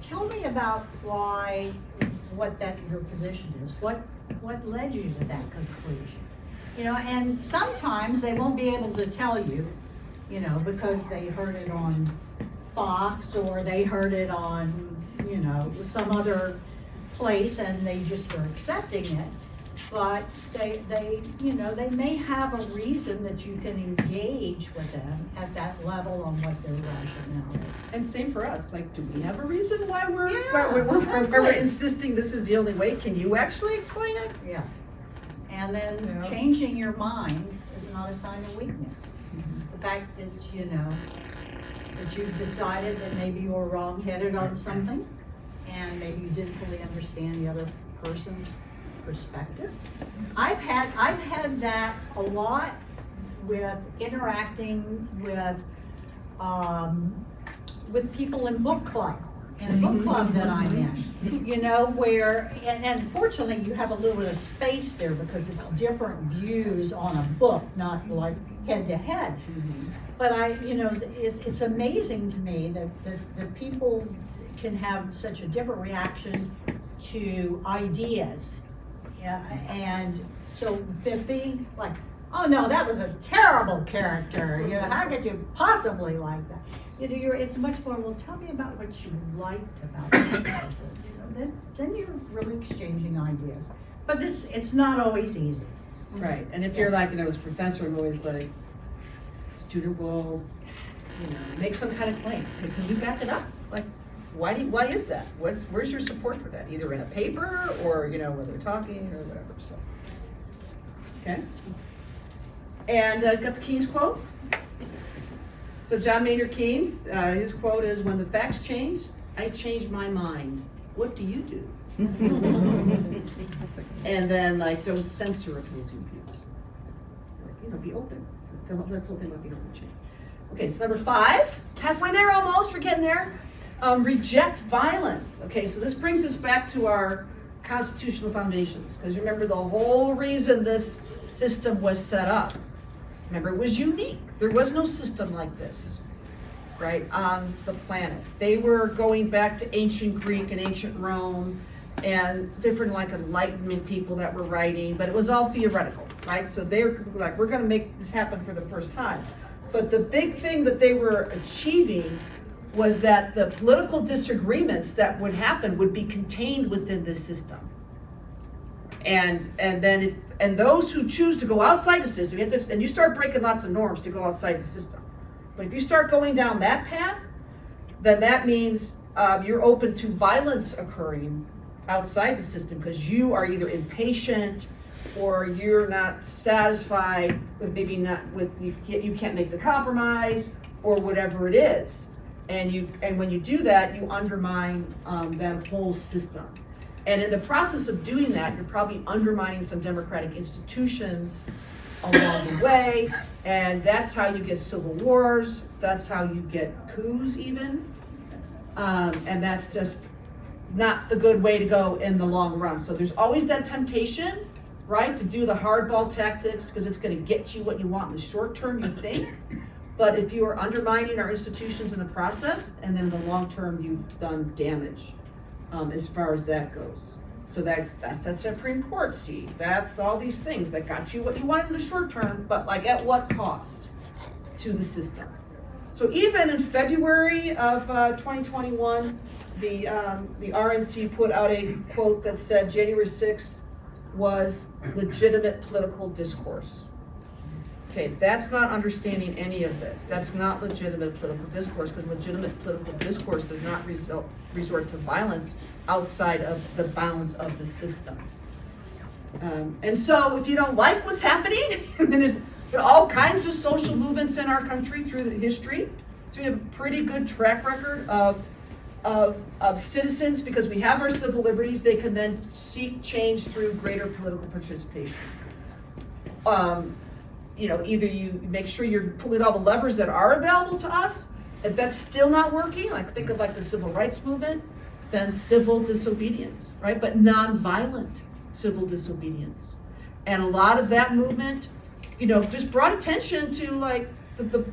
tell me about what your position is, what led you to that conclusion. You know, and sometimes they won't be able to tell you, you know, because they heard it on Fox or they heard it on, you know, some other place and they just are accepting it. But they, you know, they may have a reason that you can engage with them at that level on what their rationale is. And same for us, like, do we have a reason why we're exactly. insisting this is the only way? Can you actually explain it? Yeah. And then Yeah. changing your mind is not a sign of weakness. The fact that, you know, that you've decided that maybe you were wrong-headed on something and maybe you didn't fully understand the other person's perspective. I've had that a lot with interacting with people in book club. In a book club that I'm in, you know, where, and fortunately you have a little bit of space there because it's different views on a book, not like head to head. But you know, it's amazing to me that people can have such a different reaction to ideas. Yeah, and so being like, oh no, that was a terrible character, you know, how could you possibly like that? You know, it's much more, well, tell me about what you liked about that person. You know, then you're really exchanging ideas. But it's not always easy. Right, and if you're like, you know, as a professor, I'm always like, student will, you know, make some kind of claim. Okay, can you back it up? Like, why is that? Where's your support for that? Either in a paper or, you know, where they're talking or whatever, so. Okay. And got the Keynes quote? So John Maynard Keynes, his quote is, when the facts change, I change my mind. What do you do? And then, like, don't censor opposing views. Like, you know, be open. This whole thing might be open change. Okay, so number 5, halfway there almost, we're getting there. Reject violence. Okay, so this brings us back to our constitutional foundations, because remember the whole reason this system was set up. Remember, it was unique. There was no system like this, right, on the planet. They were going back to ancient Greek and ancient Rome and different, like, Enlightenment people that were writing, but it was all theoretical, right? So they were like, we're going to make this happen for the first time. But the big thing that they were achieving was that the political disagreements that would happen would be contained within this system. And those who choose to go outside the system, and you start breaking lots of norms to go outside the system. But if you start going down that path, then that means you're open to violence occurring outside the system because you are either impatient or you're not satisfied with you can't make the compromise or whatever it is. And when you do that, you undermine that whole system. And in the process of doing that, you're probably undermining some democratic institutions along the way. And that's how you get civil wars. That's how you get coups even. And that's just not the good way to go in the long run. So there's always that temptation right, to do the hardball tactics, because it's gonna get you what you want in the short term, you think. But if you are undermining our institutions in the process, and then in the long term, you've done damage, as far as that goes. So that's that Supreme Court seat, that's all these things that got you what you wanted in the short term, but like at what cost to the system? So even in February of 2021, the RNC put out a quote that said January 6th was legitimate political discourse. Okay, that's not understanding any of this. That's not legitimate political discourse, because legitimate political discourse does not resort to violence outside of the bounds of the system. And so if you don't like what's happening, and then there's all kinds of social movements in our country through the history. So we have a pretty good track record of citizens, because we have our civil liberties, they can then seek change through greater political participation. Either you make sure you're pulling all the levers that are available to us. If that's still not working, like think of like the civil rights movement, then civil disobedience, right? But nonviolent civil disobedience. And a lot of that movement, just brought attention to like the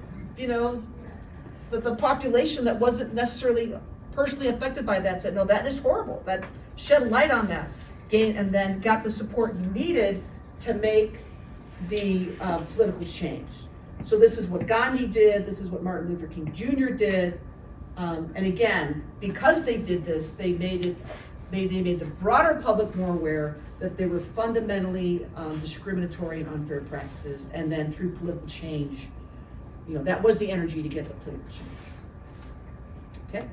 population that wasn't necessarily personally affected by that, said, no, that is horrible. That shed light on that, and then got the support you needed to make the political change. So this is what Gandhi did, this is what Martin Luther King Jr. did, and again, because they did this, they made the broader public more aware that they were fundamentally discriminatory and unfair practices, and then through political change, that was the energy to get the political change. Okay?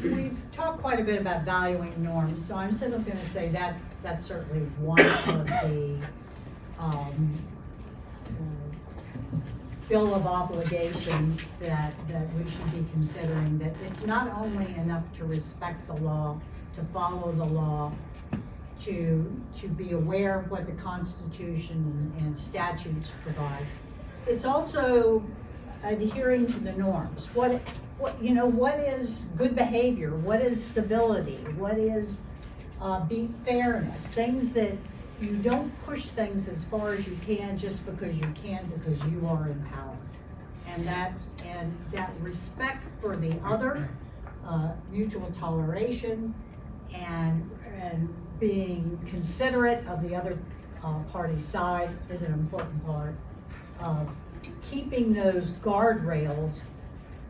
We've talked quite a bit about valuing norms, so I'm simply going to say that's certainly one of the bill of obligations that we should be considering, that it's not only enough to respect the law, to follow the law, to be aware of what the Constitution and statutes provide. It's also adhering to the norms. What is good behavior? What is civility? What is fairness? Things that you don't push things as far as you can just because you can, because you are empowered. And that respect for the other, mutual toleration, and being considerate of the other party's side is an important part of keeping those guardrails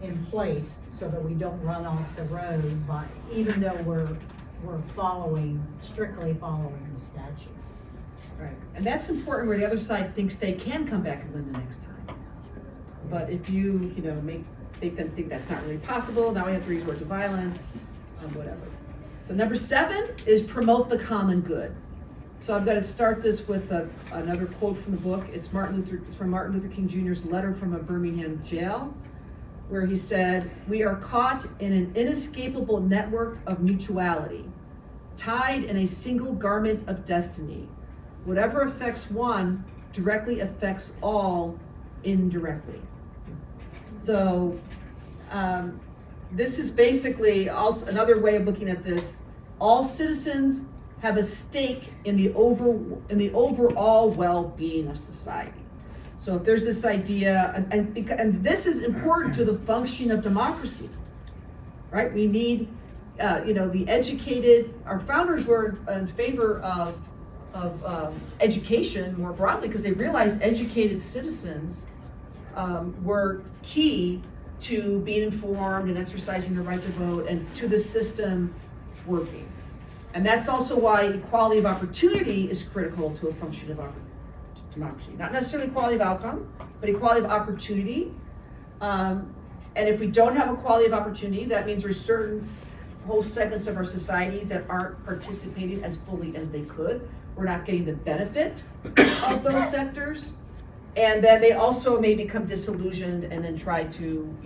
in place so that we don't run off the road, even though we're strictly following the statute. Right, and that's important where the other side thinks they can come back and win the next time. But if you make them think that's not really possible, now we have to resort to violence, whatever. So number 7 is promote the common good. So I'm going to start this with another quote from the book. It's from Martin Luther King Jr.'s letter from a Birmingham jail, where he said, "We are caught in an inescapable network of mutuality, tied in a single garment of destiny. Whatever affects one directly affects all indirectly." So this is basically also another way of looking at this. All citizens have a stake in the overall well-being of society. So if there's this idea, and this is important to the functioning of democracy, right? We need, the educated. Our founders were in favor of education more broadly, because they realized educated citizens were key to being informed and exercising the right to vote, and to the system working. And that's also why equality of opportunity is critical to a function of democracy. Not necessarily equality of outcome, but equality of opportunity. And if we don't have equality of opportunity, that means there's certain whole segments of our society that aren't participating as fully as they could. We're not getting the benefit of those sectors. And then they also may become disillusioned and then try to,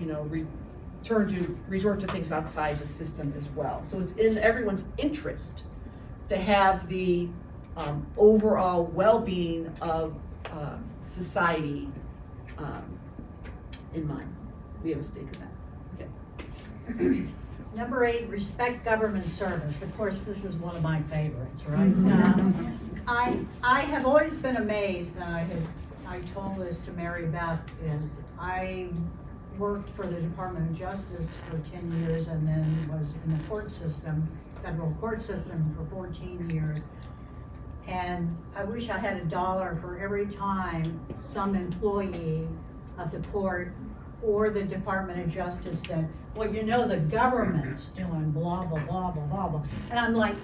resort to things outside the system as well. So it's in everyone's interest to have the overall well-being of society in mind. We have a stake in that. Okay. Number 8, respect government service. Of course, this is one of my favorites, right? I have always been amazed, and I told this to Marybeth, is I worked for the Department of Justice for 10 years and then was in the court system, federal court system for 14 years. And I wish I had $1 for every time some employee of the court or the Department of Justice said, well, you know, the government's doing blah, blah, blah, blah, blah, blah. And I'm like,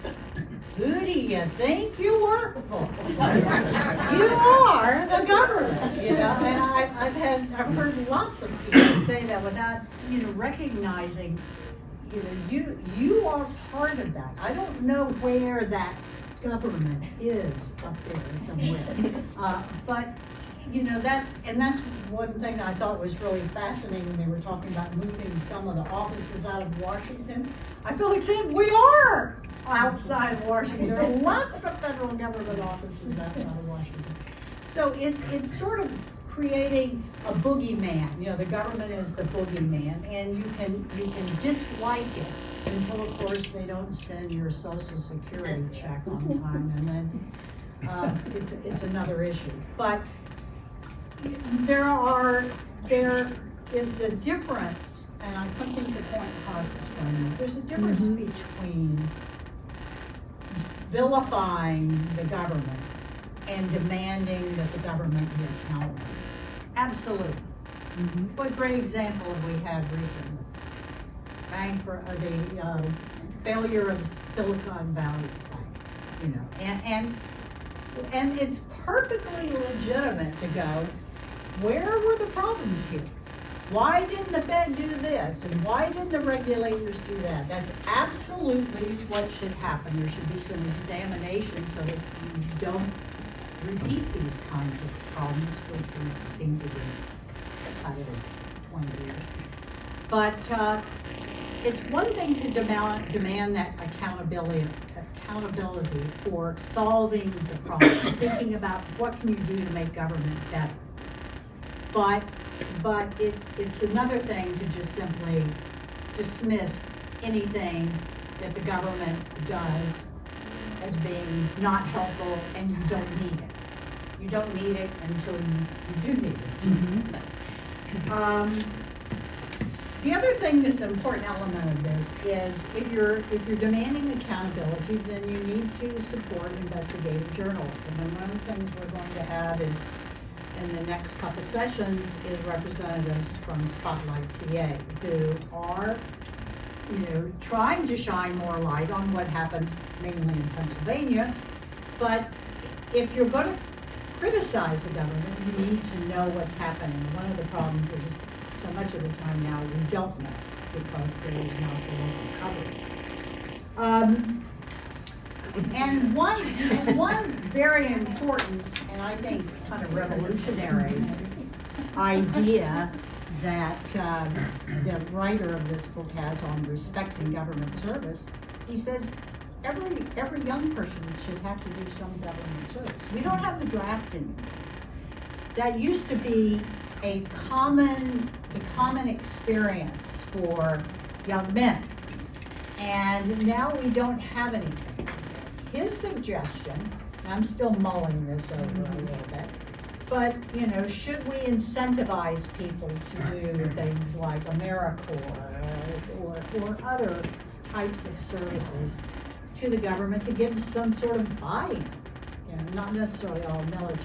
who do you think you work for? You are the government, you know? And I've heard lots of people say that without, recognizing, you are part of that. I don't know where that government is up there somewhere. But that's one thing I thought was really fascinating. They were talking about moving some of the offices out of Washington. I feel like saying we are outside of Washington. There are lots of federal government offices outside of Washington. So it's sort of creating a boogeyman. The government is the boogeyman, and you can dislike it until, of course, they don't send your Social Security check on time, and then it's another issue. But there is a difference, and I couldn't think of the point Haas is trying to. There's a difference between vilifying the government and demanding that the government be accountable. Absolutely. What great example have we had recently? The failure of Silicon Valley Bank, and it's perfectly legitimate to go, where were the problems here? Why didn't the Fed do this? And why didn't the regulators do that? That's absolutely what should happen. There should be some examination so that you don't repeat these kinds of problems, which we seem to be kind of 20 years. But it's one thing to demand that accountability for solving the problem, thinking about what can you do to make government better. But it's another thing to just simply dismiss anything that the government does as being not helpful, and you don't need it. You don't need it until you do need it. The other thing that's an important element of this is if you're demanding accountability, then you need to support investigative journalism. And one of the things we're going to have is, in the next couple sessions, is representatives from Spotlight PA who are, trying to shine more light on what happens mainly in Pennsylvania. But if you're going to criticize the government, you need to know what's happening. One of the problems is so much of the time now we don't know because there is not the local coverage. And one very important, and I think kind of revolutionary idea that the writer of this book has on respecting government service, he says every young person should have to do some government service. We don't have the draft anymore. That used to be the common experience for young men, and now we don't have anything. His suggestion, and I'm still mulling this over a little bit, but should we incentivize people to do things like AmeriCorps or other types of services to the government to give some sort of buy-in, not necessarily all military.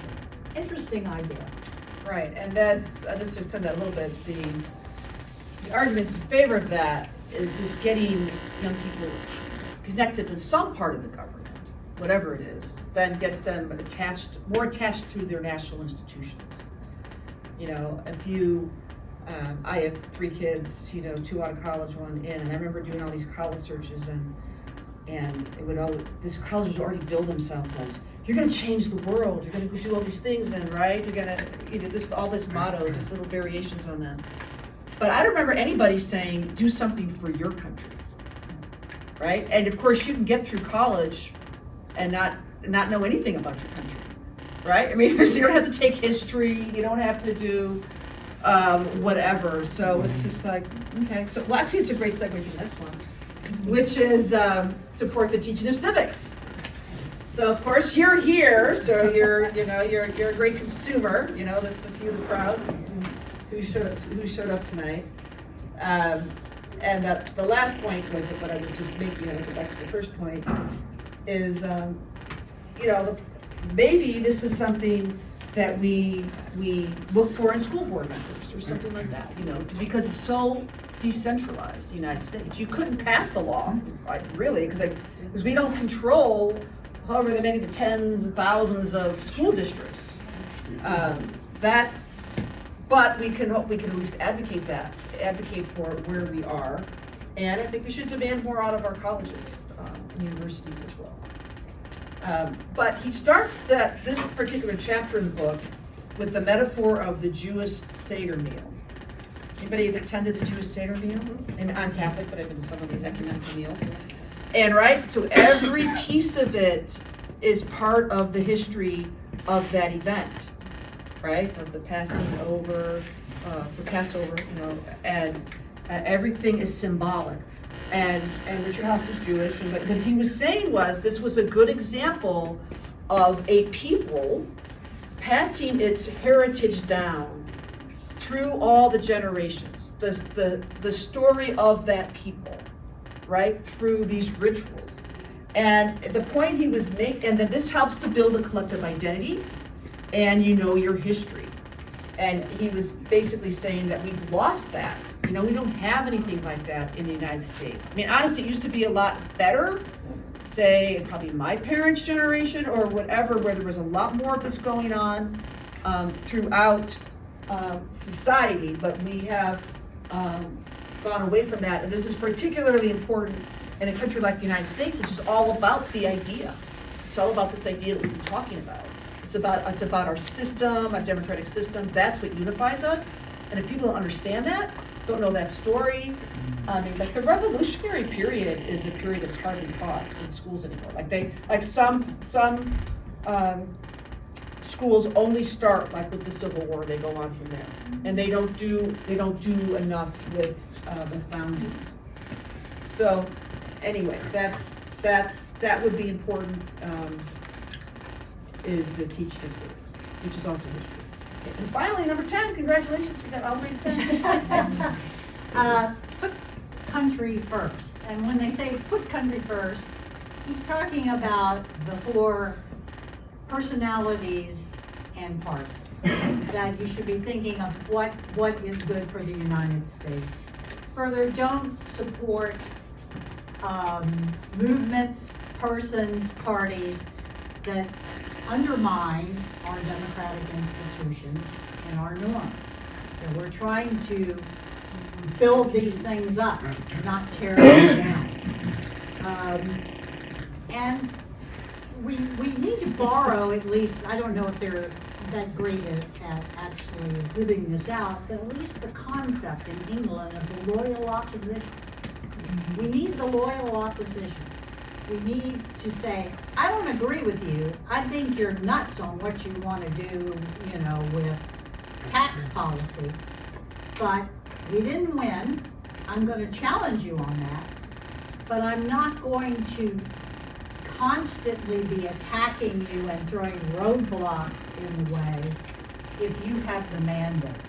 Interesting idea. Right, and that's, just to extend that a little bit, the arguments in favor of that is just getting young people connected to some part of the government, whatever it is, then gets them more attached through their national institutions. If you, I have 3 kids, 2 out of college, 1 in, and I remember doing all these college searches, and it would this colleges would already bill themselves as, you're gonna change the world, you're gonna do all these things, and right, you're gonna, all this mottos, there's little variations on them. But I don't remember anybody saying, do something for your country, right? And of course, you can get through college and not know anything about your country, right? I mean, you don't have to take history, you don't have to do whatever. So it's just like, okay. So, well, actually, it's a great segue to the next one, which is support the teaching of civics. So of course you're here, so you're a great consumer, the few, the crowd who showed up tonight. And the last point was what I was just making, go back to the first point, is, maybe this is something that we look for in school board members or something like that, because it's so decentralized, the United States. You couldn't pass a law, right, really, because we don't control however many the tens and thousands of school districts. But we can at least advocate for where we are, and I think we should demand more out of our colleges and universities as well. But he starts this particular chapter in the book with the metaphor of the Jewish Seder meal. Anybody have attended a Jewish Seder meal? And I'm Catholic, but I've been to some of these ecumenical meals. And so every piece of it is part of the history of that event, right? Of the passing over, the Passover, and everything is symbolic. And Richard Haas is Jewish, and what he was saying was this was a good example of a people passing its heritage down through all the generations, the story of that people, right, through these rituals. And the point he was making, and that this helps to build a collective identity, and your history. And he was basically saying that we've lost that. We don't have anything like that in the United States. I mean, honestly, it used to be a lot better, say, probably my parents' generation or whatever, where there was a lot more of this going on throughout society, but we have gone away from that. And this is particularly important in a country like the United States, which is all about the idea. It's all about this idea that we've been talking about. It's about our system, our democratic system. That's what unifies us. And if people don't understand that, don't know that story, I mean, like the Revolutionary period is a period that's hardly taught in schools anymore. Like some schools only start with the Civil War. They go on from there, and they don't do enough with the founding. So anyway, that would be important. Is the teaching of civics, which is also history. Okay. And finally, number 10, congratulations, we got all the way to 10. Put country first. And when they say put country first, he's talking about the 4 personalities and parties. That you should be thinking of what is good for the United States. Further, don't support movements, persons, parties that undermine our democratic institutions and our norms. And we're trying to build these things up, not tear them down. And we need to borrow at least, I don't know if they're that great at actually living this out, but at least the concept in England of the loyal opposition. We need the loyal opposition. We need to say, I don't agree with you. I think you're nuts on what you want to do, with tax policy. But we didn't win. I'm going to challenge you on that. But I'm not going to constantly be attacking you and throwing roadblocks in the way if you have the mandate.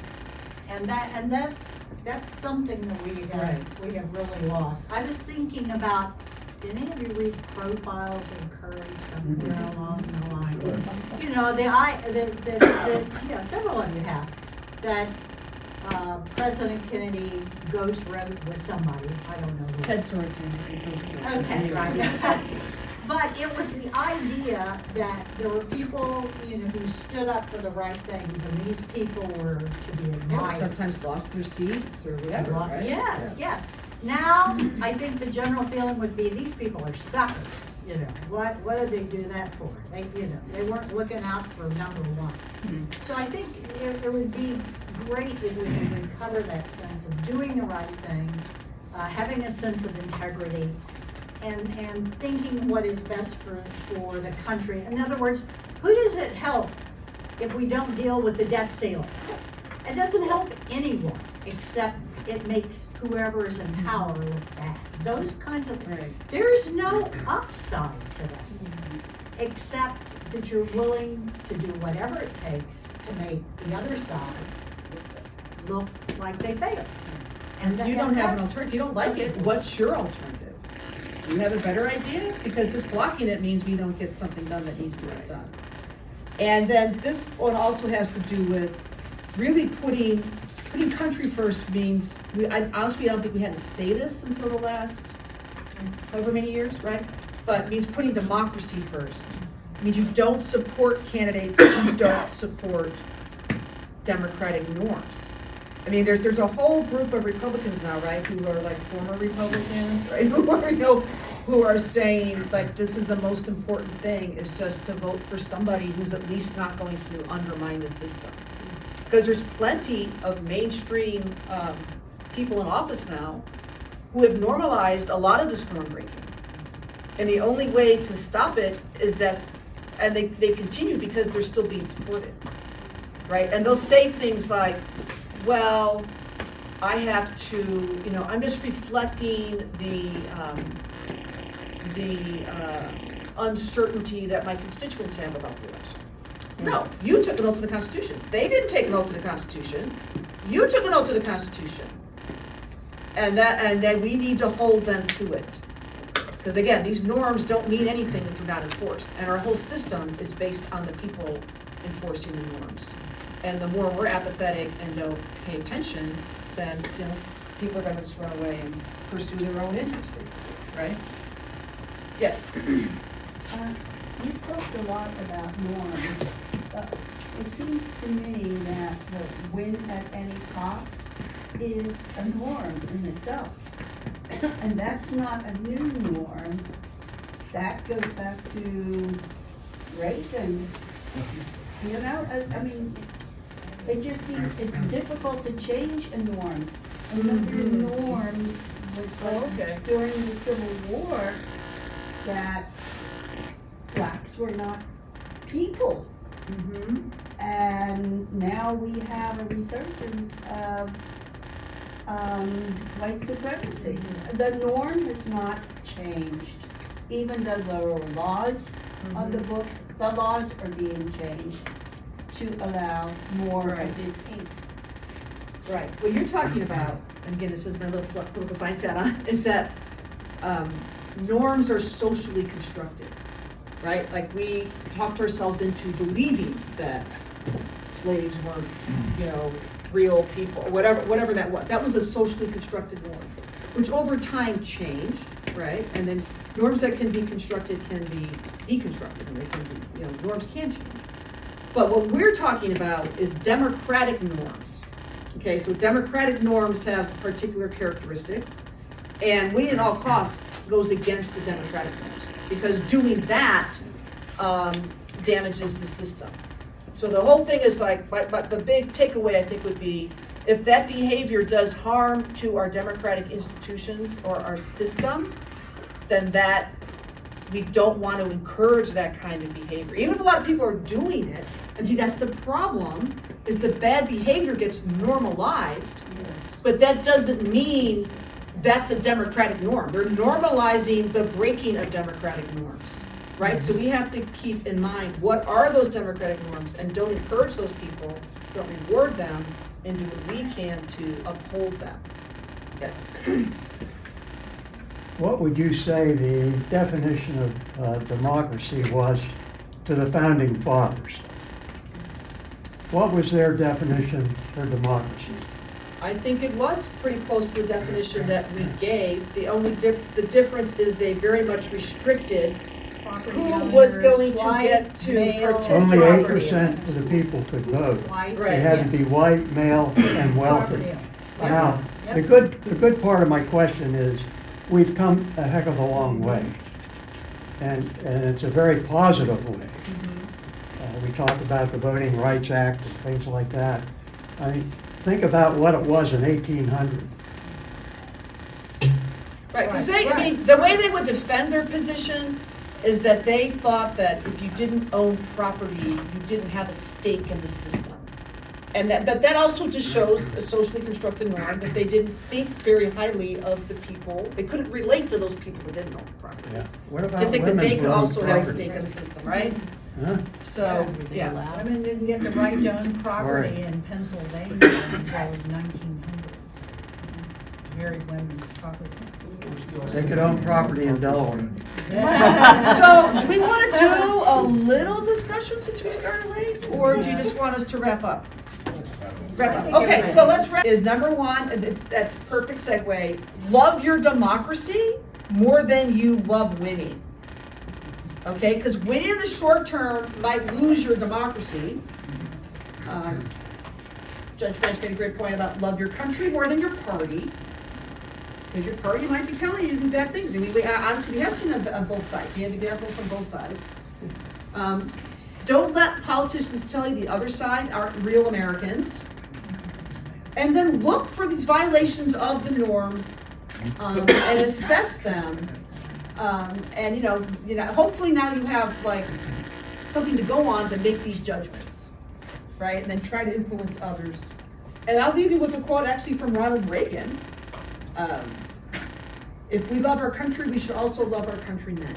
And that's something that we have really lost. I was thinking about, did any of you read Profiles in Courage somewhere along the line? Several of you have, that President Kennedy ghost wrote with somebody, I don't know who. Ted Sorensen. Okay, right. But it was the idea that there were people, who stood up for the right things, and these people were to be admired. Sometimes lost their seats or whatever, right? Yes. Now, I think the general feeling would be these people are suckers. What did they do that for? They weren't looking out for number one. Mm-hmm. So I think it would be great if we could recover that sense of doing the right thing, having a sense of integrity, and thinking what is best for the country. In other words, who does it help if we don't deal with the debt ceiling? It doesn't help anyone, except it makes whoever is in power look bad. Those kinds of things. There's no upside to that. except that you're willing to do whatever it takes to make the other side look like they failed. And You don't have an that's- alternative, if you don't like it, what's your alternative? Do you have a better idea? Because just blocking it means we don't get something done that needs to get done. And then this one also has to do with really putting country first means, honestly, I don't think we had to say this until the last however many years, right? But it means putting democracy first. It means you don't support candidates who don't support democratic norms. I mean, there's a whole group of Republicans now, right, who are like former Republicans, right, who are saying, like, this is the most important thing, is just to vote for somebody who's at least not going to undermine the system. Because there's plenty of mainstream people in office now who have normalized a lot of this norm breaking. And the only way to stop it is that, and they continue because they're still being supported, right? And they'll say things like, well, I have to, I'm just reflecting the uncertainty that my constituents have about the election. No, you took an oath to the Constitution. They didn't take an oath to the Constitution. You took an oath to the Constitution. And then we need to hold them to it. Because again, these norms don't mean anything if they're not enforced. And our whole system is based on the people enforcing the norms. And the more we're apathetic and don't pay attention, then people are going to just run away and pursue their own interests, basically, right? Yes. You talked a lot about norms. It seems to me that the win at any cost is a norm in itself. And that's not a new norm. That goes back to Reagan. I mean, it just seems it's difficult to change a norm. Another norm was like during the Civil War that blacks were not people. Mm-hmm. And now we have a resurgence of white supremacy. The norm has not changed. Even though there are laws on the books, the laws are being changed to allow more of the pink. Right. What you're talking about, and again, this is my little political science hat on, is that norms are socially constructed, right? Like we talked ourselves into believing that slaves weren't, real people, or whatever that was. That was a socially constructed norm, which over time changed, right? And then norms that can be constructed can be deconstructed, and they can be, norms can change. But what we're talking about is democratic norms. Okay, so democratic norms have particular characteristics, and winning at all costs goes against the democratic norms, because doing that damages the system. So the whole thing is like, but the big takeaway I think would be, if that behavior does harm to our democratic institutions or our system, then that we don't want to encourage that kind of behavior. Even if a lot of people are doing it, and see, that's the problem, is the bad behavior gets normalized, but that doesn't mean that's a democratic norm. They're normalizing the breaking of democratic norms, right? So we have to keep in mind, what are those democratic norms, and don't encourage those people, don't reward them, and do what we can to uphold them. Yes. What would you say the definition of democracy was to the founding fathers? What was their definition for democracy? I think it was pretty close to the definition that we gave. The only the difference is they very much restricted who was going to get to Only participate. 8% of the people could vote. White. Right. They had to be white, male, and wealthy. Property. Now, Yep. the good part of my question is, we've come a heck of a long way. And it's a very positive way. We talked about the Voting Rights Act and things like that. I mean, think about what it was in 1800. Right, because Right, I mean, the way they would defend their position is that they thought that if you didn't own property, you didn't have a stake in the system. And that, but that also just shows a socially constructed norm, that they didn't think very highly of the people, they couldn't relate to those people that didn't own the property. Yeah. What To about think that women they who could own also have a property? stake in the system, right? Huh? So, yeah. Women didn't get the right to own property Right. in Pennsylvania until the 1900s. Married women's property. They could own property in Delaware. So, do we want to do a little discussion since we started late, or do you just want us to wrap up? Wrap up. Okay, so let's wrap. Is number one, and that's perfect segue. Love your democracy more than you love winning. Okay, because winning in the short term might lose your democracy. Judge French made a great point about love your country more than your party. Because your party might be telling you to do bad things. And honestly, we have seen it on both sides. We have examples from both sides. Don't let politicians tell you the other side aren't real Americans. And then look for these violations of the norms and assess them. And hopefully now you have like something to go on to make these judgments, right? And then try to influence others. And I'll leave you with a quote actually from Ronald Reagan. If we love our country, we should also love our countrymen.